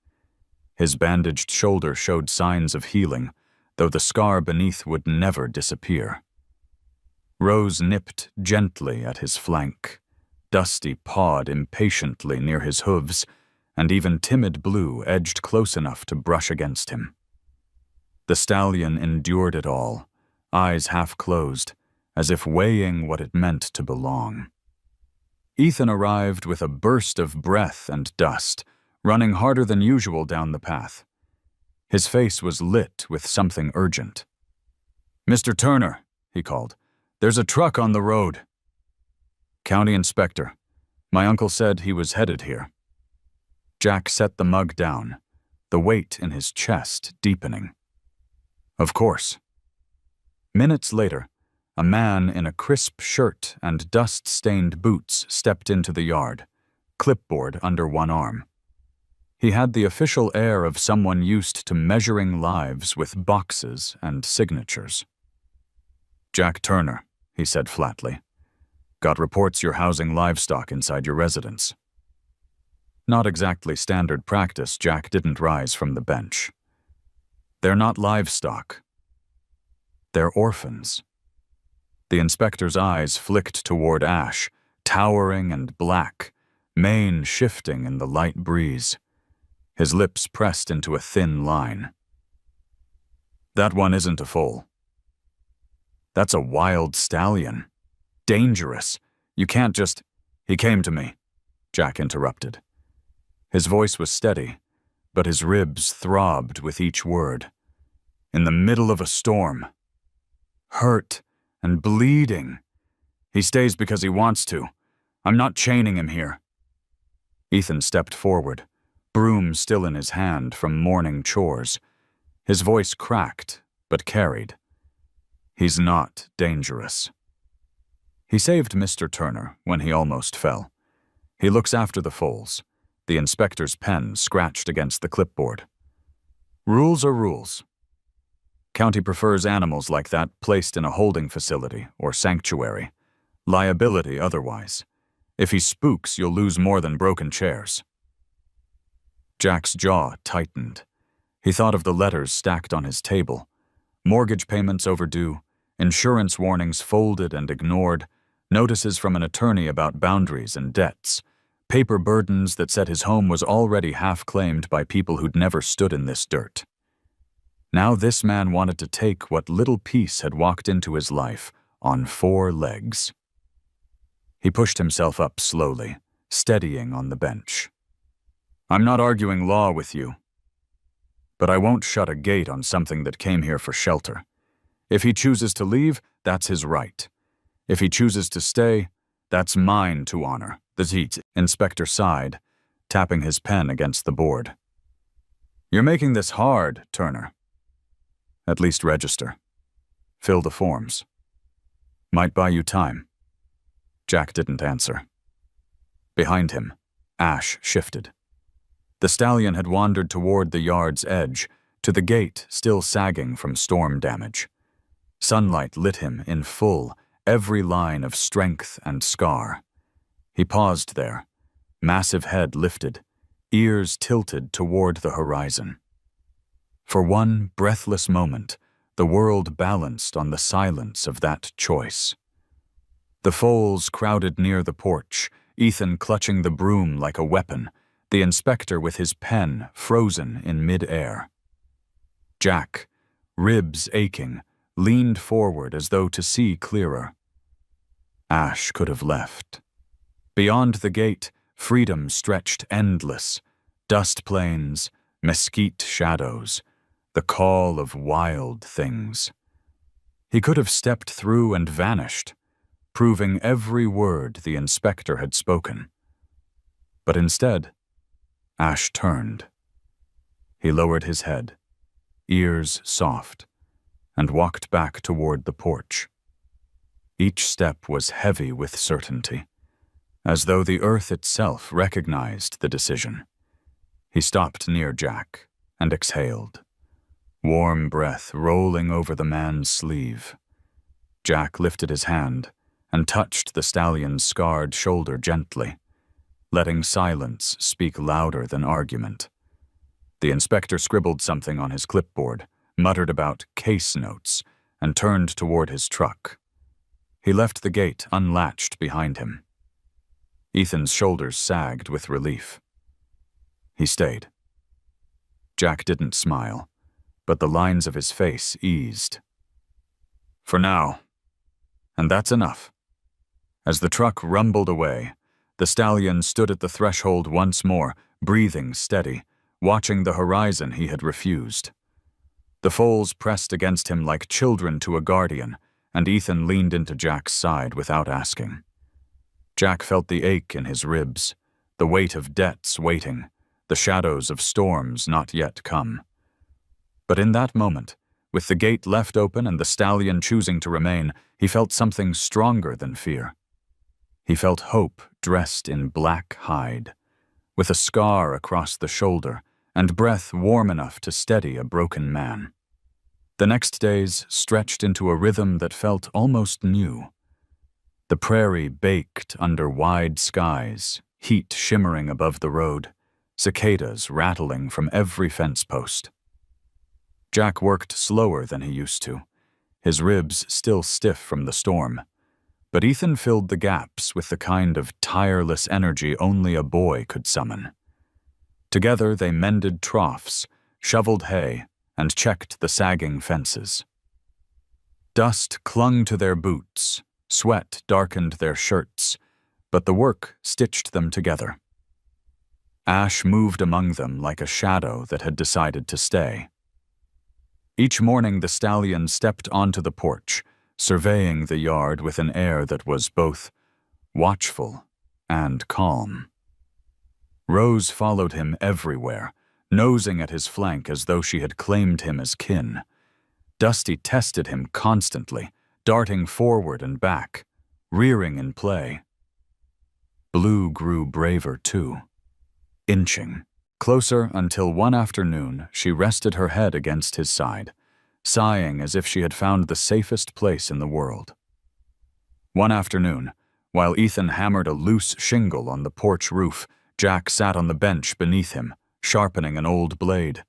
A: His bandaged shoulder showed signs of healing, though the scar beneath would never disappear. Rose nipped gently at his flank. Dusty pawed impatiently near his hooves, and even timid Blue edged close enough to brush against him. The stallion endured it all, eyes half closed, as if weighing what it meant to belong. Ethan arrived with a burst of breath and dust, running harder than usual down the path. His face was lit with something urgent. "Mr. Turner," he called, "there's a truck on the road." "County Inspector. My uncle said he was headed here." Jack set the mug down, the weight in his chest deepening. Of course. Minutes later, a man in a crisp shirt and dust-stained boots stepped into the yard, clipboard under one arm. He had the official air of someone used to measuring lives with boxes and signatures. "Jack Turner," he said flatly. "Got reports you're housing livestock inside your residence." Not exactly standard practice, Jack didn't rise from the bench. "They're not livestock. They're orphans." The inspector's eyes flicked toward Ash, towering and black, mane shifting in the light breeze. His lips pressed into a thin line. "That one isn't a foal. That's a wild stallion. Dangerous. You can't just—" "He came to me," Jack interrupted. His voice was steady, but his ribs throbbed with each word. "In the middle of a storm. Hurt and bleeding. He stays because he wants to. I'm not chaining him here." Ethan stepped forward, broom still in his hand from morning chores. His voice cracked, but carried. "He's not dangerous. He saved Mr. Turner when he almost fell. He looks after the foals." The inspector's pen scratched against the clipboard. "Rules are rules. County prefers animals like that placed in a holding facility or sanctuary. Liability otherwise. If he spooks, you'll lose more than broken chairs." Jack's jaw tightened. He thought of the letters stacked on his table. Mortgage payments overdue, insurance warnings folded and ignored, notices from an attorney about boundaries and debts, paper burdens that said his home was already half-claimed by people who'd never stood in this dirt. Now this man wanted to take what little peace had walked into his life on 4 legs. He pushed himself up slowly, steadying on the bench. "I'm not arguing law with you, but I won't shut a gate on something that came here for shelter. If he chooses to leave, that's his right. If he chooses to stay, that's mine to honor." The inspector sighed, tapping his pen against the board. "You're making this hard, Turner." "At least register. Fill the forms. Might buy you time." Jack didn't answer. Behind him, Ash shifted. The stallion had wandered toward the yard's edge, to the gate still sagging from storm damage. Sunlight lit him in full, every line of strength and scar. He paused there, massive head lifted, ears tilted toward the horizon. For one breathless moment, the world balanced on the silence of that choice. The foals crowded near the porch, Ethan clutching the broom like a weapon, the inspector with his pen frozen in mid-air. Jack, ribs aching, leaned forward as though to see clearer. Ash could have left. Beyond the gate, freedom stretched endless, dust plains, mesquite shadows, the call of wild things. He could have stepped through and vanished, proving every word the inspector had spoken. But instead, Ash turned. He lowered his head, ears soft, and walked back toward the porch. Each step was heavy with certainty, as though the earth itself recognized the decision. He stopped near Jack and exhaled, warm breath rolling over the man's sleeve. Jack lifted his hand and touched the stallion's scarred shoulder gently, letting silence speak louder than argument. The inspector scribbled something on his clipboard, muttered about case notes, and turned toward his truck. He left the gate unlatched behind him. Ethan's shoulders sagged with relief. He stayed. Jack didn't smile, but the lines of his face eased. For now. And that's enough. As the truck rumbled away, the stallion stood at the threshold once more, breathing steady, watching the horizon he had refused. The foals pressed against him like children to a guardian, and Ethan leaned into Jack's side without asking. Jack felt the ache in his ribs, the weight of debts waiting, the shadows of storms not yet come. But in that moment, With the gate left open and the stallion choosing to remain, he felt something stronger than fear. He felt hope dressed in black hide, with a scar across the shoulder and breath warm enough to steady a broken man. The next days stretched into a rhythm that felt almost new. The prairie baked under wide skies, heat shimmering above the road, cicadas rattling from every fence post. Jack worked slower than he used to, his ribs still stiff from the storm, but Ethan filled the gaps with the kind of tireless energy only a boy could summon. Together they mended troughs, shoveled hay, and checked the sagging fences. Dust clung to their boots, sweat darkened their shirts, but the work stitched them together. Ash moved among them like a shadow that had decided to stay. Each morning the stallion stepped onto the porch, surveying the yard with an air that was both watchful and calm. Rose followed him everywhere, nosing at his flank as though she had claimed him as kin. Dusty tested him constantly, darting forward and back, rearing in play. Blue grew braver too, inching closer until one afternoon she rested her head against his side, sighing as if she had found the safest place in the world. One afternoon, while Ethan hammered a loose shingle on the porch roof, Jack sat on the bench beneath him, sharpening an old blade.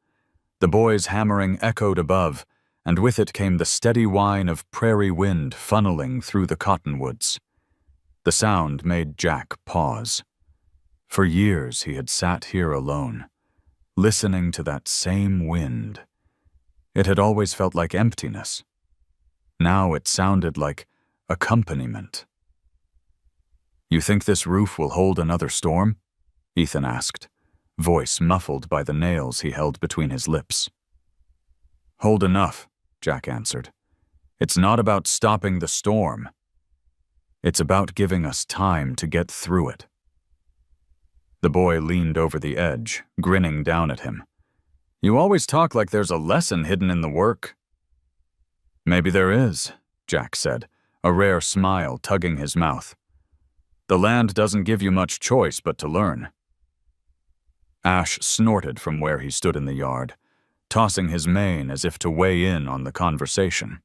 A: The boy's hammering echoed above, and with it came the steady whine of prairie wind funneling through the cottonwoods. The sound made Jack pause. For years he had sat here alone, listening to that same wind. It had always felt like emptiness. Now it sounded like accompaniment. "You think this roof will hold another storm?" Ethan asked, voice muffled by the nails he held between his lips. "Hold enough," Jack answered. "It's not about stopping the storm. It's about giving us time to get through it." The boy leaned over the edge, grinning down at him. "You always talk like there's a lesson hidden in the work." "Maybe there is," Jack said, a rare smile tugging his mouth. "The land doesn't give you much choice but to learn." Ash snorted from where he stood in the yard, tossing his mane as if to weigh in on the conversation.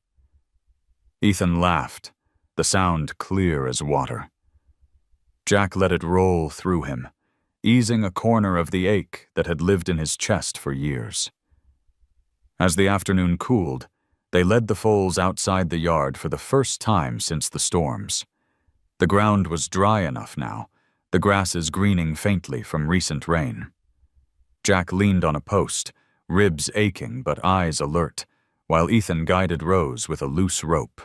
A: Ethan laughed, the sound clear as water. Jack let it roll through him, easing a corner of the ache that had lived in his chest for years. As the afternoon cooled, they led the foals outside the yard for the first time since the storms. The ground was dry enough now, the grasses greening faintly from recent rain. Jack leaned on a post, ribs aching but eyes alert, while Ethan guided Rose with a loose rope.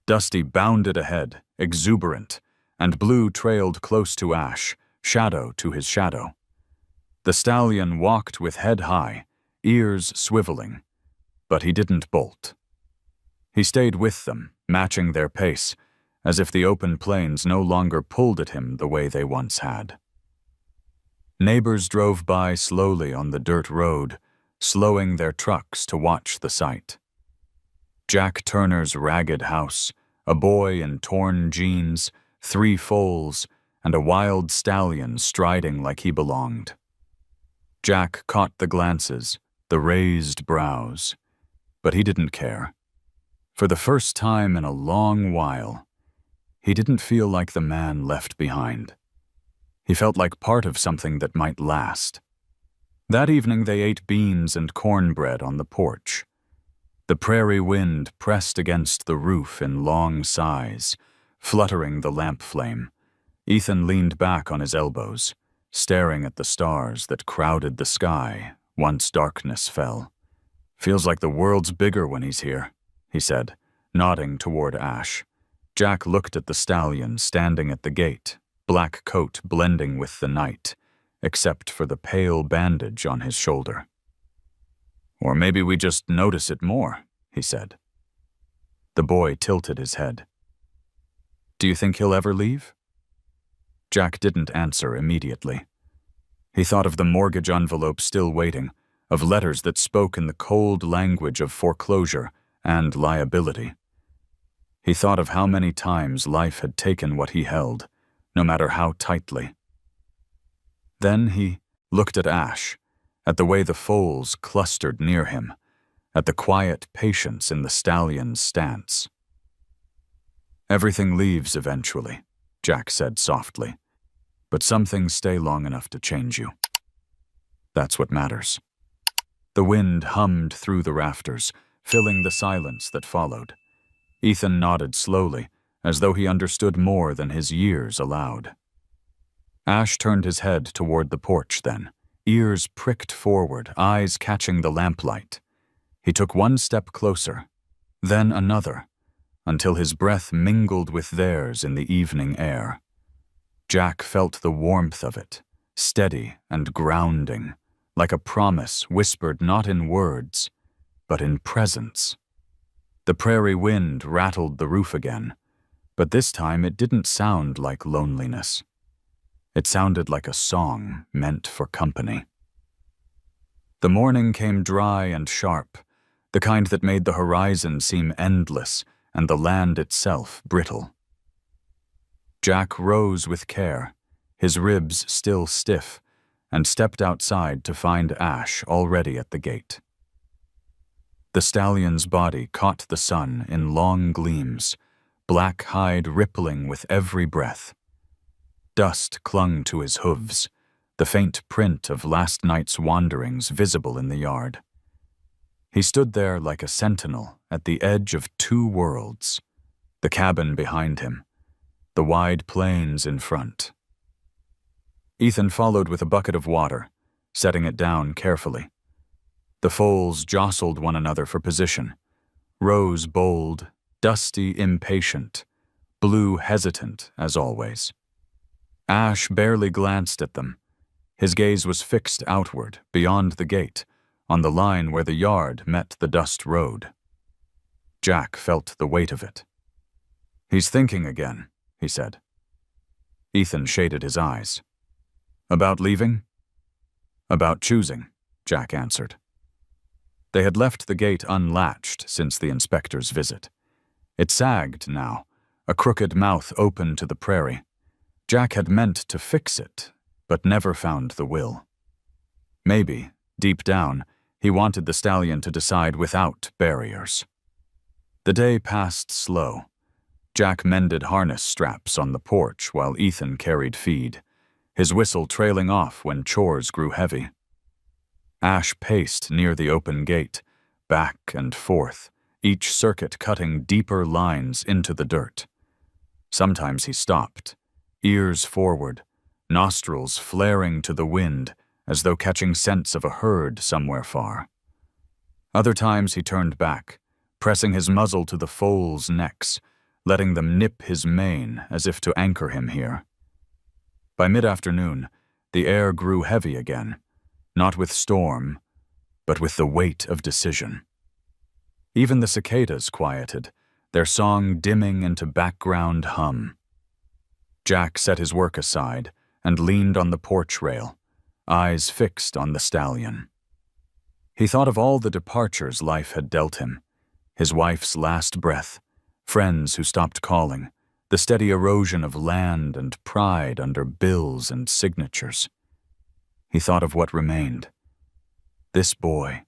A: Dusty bounded ahead, exuberant, and Blue trailed close to Ash, shadow to his shadow. The stallion walked with head high, ears swiveling, but he didn't bolt. He stayed with them, matching their pace, as if the open plains no longer pulled at him the way they once had. Neighbors drove by slowly on the dirt road, slowing their trucks to watch the sight. Jack Turner's ragged house, a boy in torn jeans, 3 foals, and a wild stallion striding like he belonged. Jack caught the glances, the raised brows, but he didn't care. For the first time in a long while, he didn't feel like the man left behind. He felt like part of something that might last. That evening they ate beans and cornbread on the porch. The prairie wind pressed against the roof in long sighs, fluttering the lamp flame. Ethan leaned back on his elbows, staring at the stars that crowded the sky once darkness fell. "Feels like the world's bigger when he's here," he said, nodding toward Ash. Jack looked at the stallion standing at the gate, black coat blending with the night, except for the pale bandage on his shoulder. "Or maybe we just notice it more," he said. The boy tilted his head. "Do you think he'll ever leave?" Jack didn't answer immediately. He thought of the mortgage envelope still waiting, of letters that spoke in the cold language of foreclosure and liability. He thought of how many times life had taken what he held, no matter how tightly. Then he looked at Ash, at the way the foals clustered near him, at the quiet patience in the stallion's stance. "Everything leaves eventually," Jack said softly, "but some things stay long enough to change you. That's what matters." The wind hummed through the rafters, filling the silence that followed. Ethan nodded slowly, as though he understood more than his years allowed. Ash turned his head toward the porch then, ears pricked forward, eyes catching the lamplight. He took one step closer, then another, until his breath mingled with theirs in the evening air. Jack felt the warmth of it, steady and grounding, like a promise whispered not in words, but in presence. The prairie wind rattled the roof again, but this time it didn't sound like loneliness. It sounded like a song meant for company. The morning came dry and sharp, the kind that made the horizon seem endless and the land itself brittle. Jack rose with care, his ribs still stiff, and stepped outside to find Ash already at the gate. The stallion's body caught the sun in long gleams, black hide rippling with every breath. Dust clung to his hooves, the faint print of last night's wanderings visible in the yard. He stood there like a sentinel at the edge of two worlds, the cabin behind him, the wide plains in front. Ethan followed with a bucket of water, setting it down carefully. The foals jostled one another for position, Rose bold, Dusty impatient, Blue hesitant as always. Ash barely glanced at them. His gaze was fixed outward, beyond the gate, on the line where the yard met the dust road. Jack felt the weight of it. "He's thinking again," he said. Ethan shaded his eyes. "About leaving?" "About choosing," Jack answered. They had left the gate unlatched since the inspector's visit. It sagged now, a crooked mouth open to the prairie. Jack had meant to fix it, but never found the will. Maybe, deep down, he wanted the stallion to decide without barriers. The day passed slow. Jack mended harness straps on the porch while Ethan carried feed, his whistle trailing off when chores grew heavy. Ash paced near the open gate, back and forth, each circuit cutting deeper lines into the dirt. Sometimes he stopped, ears forward, nostrils flaring to the wind as though catching scents of a herd somewhere far. Other times he turned back, pressing his muzzle to the foals' necks, letting them nip his mane as if to anchor him here. By mid-afternoon, the air grew heavy again, not with storm, but with the weight of decision. Even the cicadas quieted, their song dimming into background hum. Jack set his work aside and leaned on the porch rail, eyes fixed on the stallion. He thought of all the departures life had dealt him, his wife's last breath, friends who stopped calling, the steady erosion of land and pride under bills and signatures. He thought of what remained. This boy,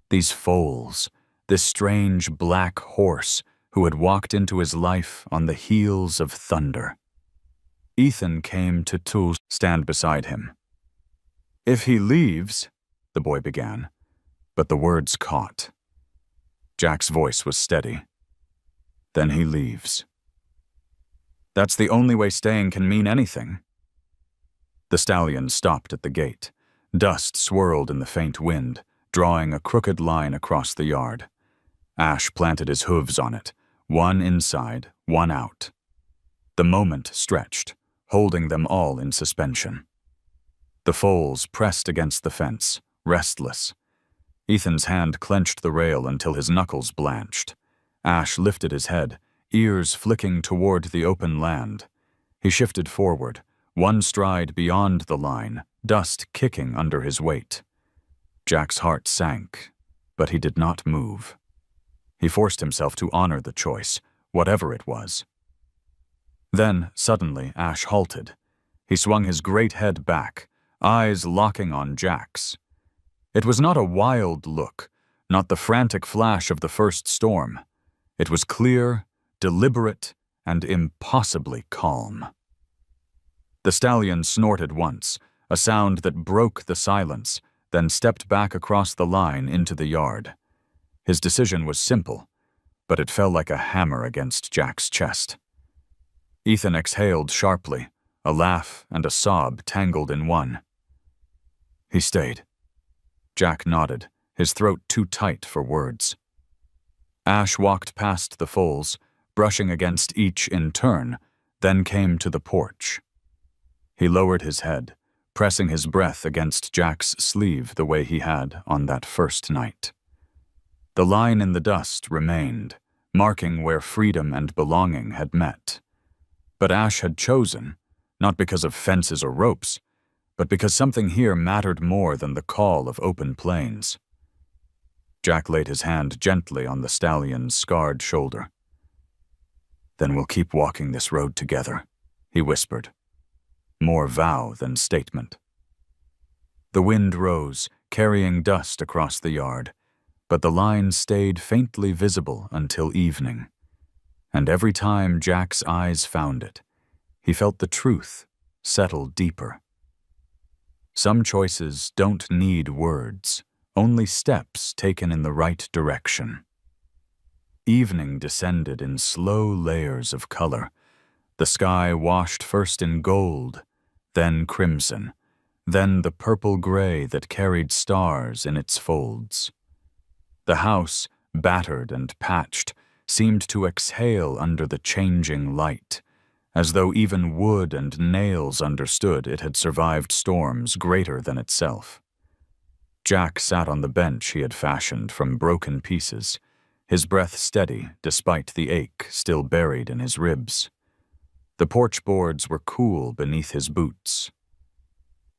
A: these foals, this strange black horse who had walked into his life on the heels of thunder. Ethan came to stand beside him. "If he leaves," the boy began, but the words caught. Jack's voice was steady. "Then he leaves. That's the only way staying can mean anything." The stallion stopped at the gate. Dust swirled in the faint wind, drawing a crooked line across the yard. Ash planted his hooves on it, one inside, one out. The moment stretched, holding them all in suspension. The foals pressed against the fence, restless. Ethan's hand clenched the rail until his knuckles blanched. Ash lifted his head, ears flicking toward the open land. He shifted forward, one stride beyond the line, dust kicking under his weight. Jack's heart sank, but he did not move. He forced himself to honor the choice, whatever it was. Then, suddenly, Ash halted. He swung his great head back, eyes locking on Jack's. It was not a wild look, not the frantic flash of the first storm. It was clear, deliberate, and impossibly calm. The stallion snorted once, a sound that broke the silence, then stepped back across the line into the yard. His decision was simple, but it fell like a hammer against Jack's chest. Ethan exhaled sharply, a laugh and a sob tangled in one. He stayed. Jack nodded, his throat too tight for words. Ash walked past the foals, brushing against each in turn, then came to the porch. He lowered his head, pressing his breath against Jack's sleeve the way he had on that first night. The line in the dust remained, marking where freedom and belonging had met. But Ash had chosen, not because of fences or ropes, but because something here mattered more than the call of open plains. Jack laid his hand gently on the stallion's scarred shoulder. "Then we'll keep walking this road together," he whispered, more vow than statement. The wind rose, carrying dust across the yard, but the line stayed faintly visible until evening. And every time Jack's eyes found it, he felt the truth settle deeper. Some choices don't need words, only steps taken in the right direction. Evening descended in slow layers of color. The sky washed first in gold, then crimson, then the purple-gray that carried stars in its folds. The house, battered and patched, seemed to exhale under the changing light, as though even wood and nails understood it had survived storms greater than itself. Jack sat on the bench he had fashioned from broken pieces, his breath steady despite the ache still buried in his ribs. The porch boards were cool beneath his boots.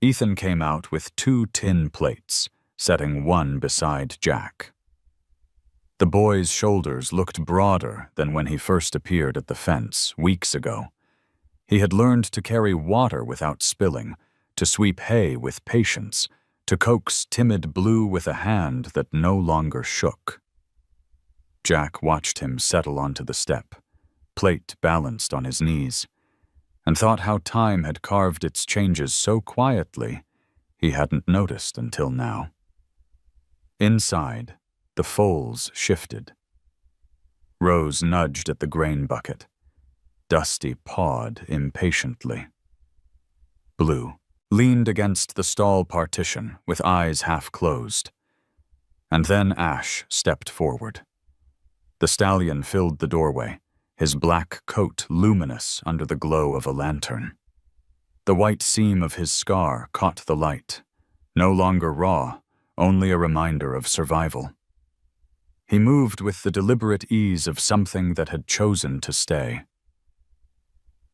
A: Ethan came out with 2 tin plates, setting one beside Jack. The boy's shoulders looked broader than when he first appeared at the fence weeks ago. He had learned to carry water without spilling, to sweep hay with patience, to coax timid Blue with a hand that no longer shook. Jack watched him settle onto the step, plate balanced on his knees, and thought how time had carved its changes so quietly he hadn't noticed until now. Inside, the foals shifted. Rose nudged at the grain bucket. Dusty pawed impatiently. Blue leaned against the stall partition with eyes half closed. And then Ash stepped forward. The stallion filled the doorway, his black coat luminous under the glow of a lantern. The white seam of his scar caught the light, no longer raw, only a reminder of survival. He moved with the deliberate ease of something that had chosen to stay.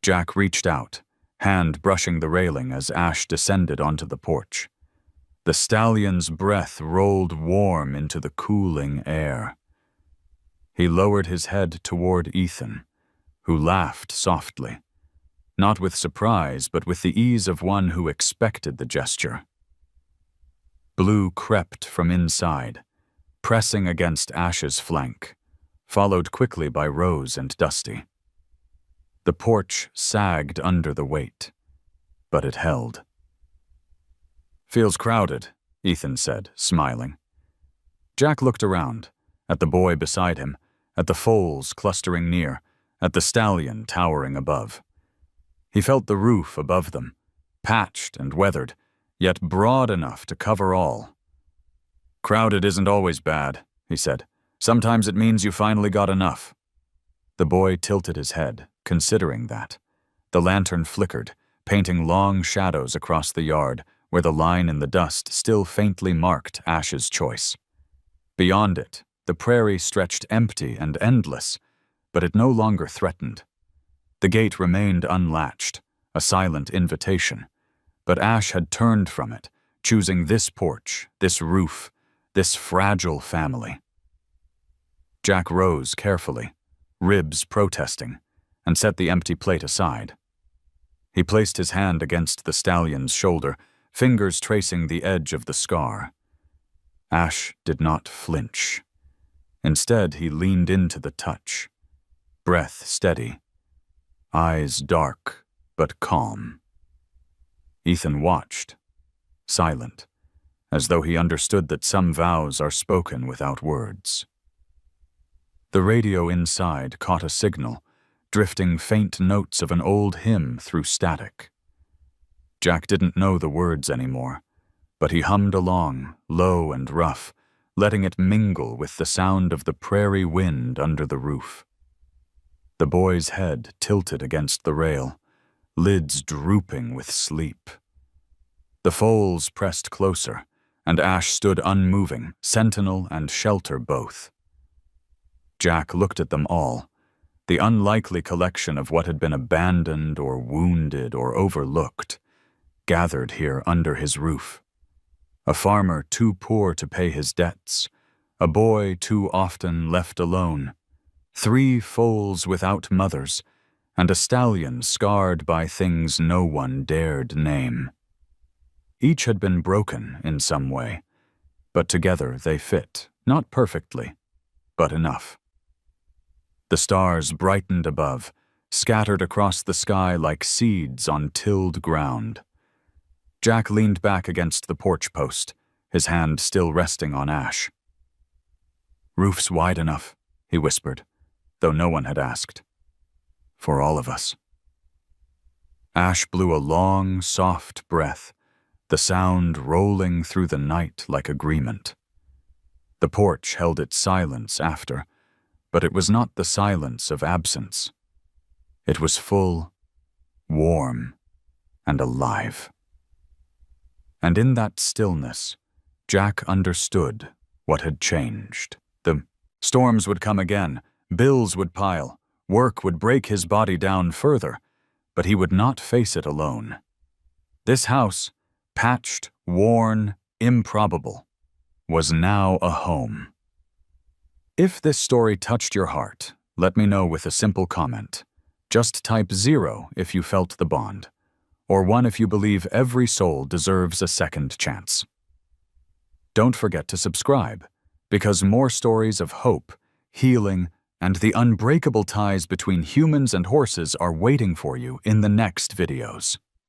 A: Jack reached out, hand brushing the railing as Ash descended onto the porch. The stallion's breath rolled warm into the cooling air. He lowered his head toward Ethan, who laughed softly, not with surprise, but with the ease of one who expected the gesture. Blue crept from inside, pressing against Ash's flank, followed quickly by Rose and Dusty. The porch sagged under the weight, but it held. "Feels crowded," Ethan said, smiling. Jack looked around, at the boy beside him, at the foals clustering near, at the stallion towering above. He felt the roof above them, patched and weathered, yet broad enough to cover all. "Crowded isn't always bad," he said. "Sometimes it means you finally got enough." The boy tilted his head, considering that. The lantern flickered, painting long shadows across the yard, where the line in the dust still faintly marked Ash's choice. Beyond it, the prairie stretched empty and endless, but it no longer threatened. The gate remained unlatched, a silent invitation, but Ash had turned from it, choosing this porch, this roof, this fragile family. Jack rose carefully, ribs protesting, and set the empty plate aside. He placed his hand against the stallion's shoulder, fingers tracing the edge of the scar. Ash did not flinch. Instead, he leaned into the touch, breath steady, eyes dark but calm. Ethan watched, silent, as though he understood that some vows are spoken without words. The radio inside caught a signal, drifting faint notes of an old hymn through static. Jack didn't know the words anymore, but he hummed along, low and rough, letting it mingle with the sound of the prairie wind under the roof. The boy's head tilted against the rail, lids drooping with sleep. The Foals pressed closer, and Ash stood unmoving, sentinel and shelter both. Jack looked at them all, the unlikely collection of what had been abandoned or wounded or overlooked, gathered here under his roof. A farmer too poor to pay his debts, a boy too often left alone, 3 foals without mothers, and a stallion scarred by things no one dared name. Each had been broken in some way, but together they fit, not perfectly, but enough. The stars brightened above, scattered across the sky like seeds on tilled ground. Jack leaned back against the porch post, his hand still resting on Ash. "Roof's wide enough," he whispered, though no one had asked. "For all of us." Ash blew a long, soft breath, the sound rolling through the night like agreement. The porch held its silence after, but it was not the silence of absence. It was full, warm, and alive. And in that stillness, Jack understood what had changed. The storms would come again, bills would pile, work would break his body down further, but he would not face it alone. This house, patched, worn, improbable, was now a home. If this story touched your heart, let me know with a simple comment. Just type 0 if you felt the bond, or 1 if you believe every soul deserves a second chance. Don't forget to subscribe, because more stories of hope, healing, and the unbreakable ties between humans and horses are waiting for you in the next videos.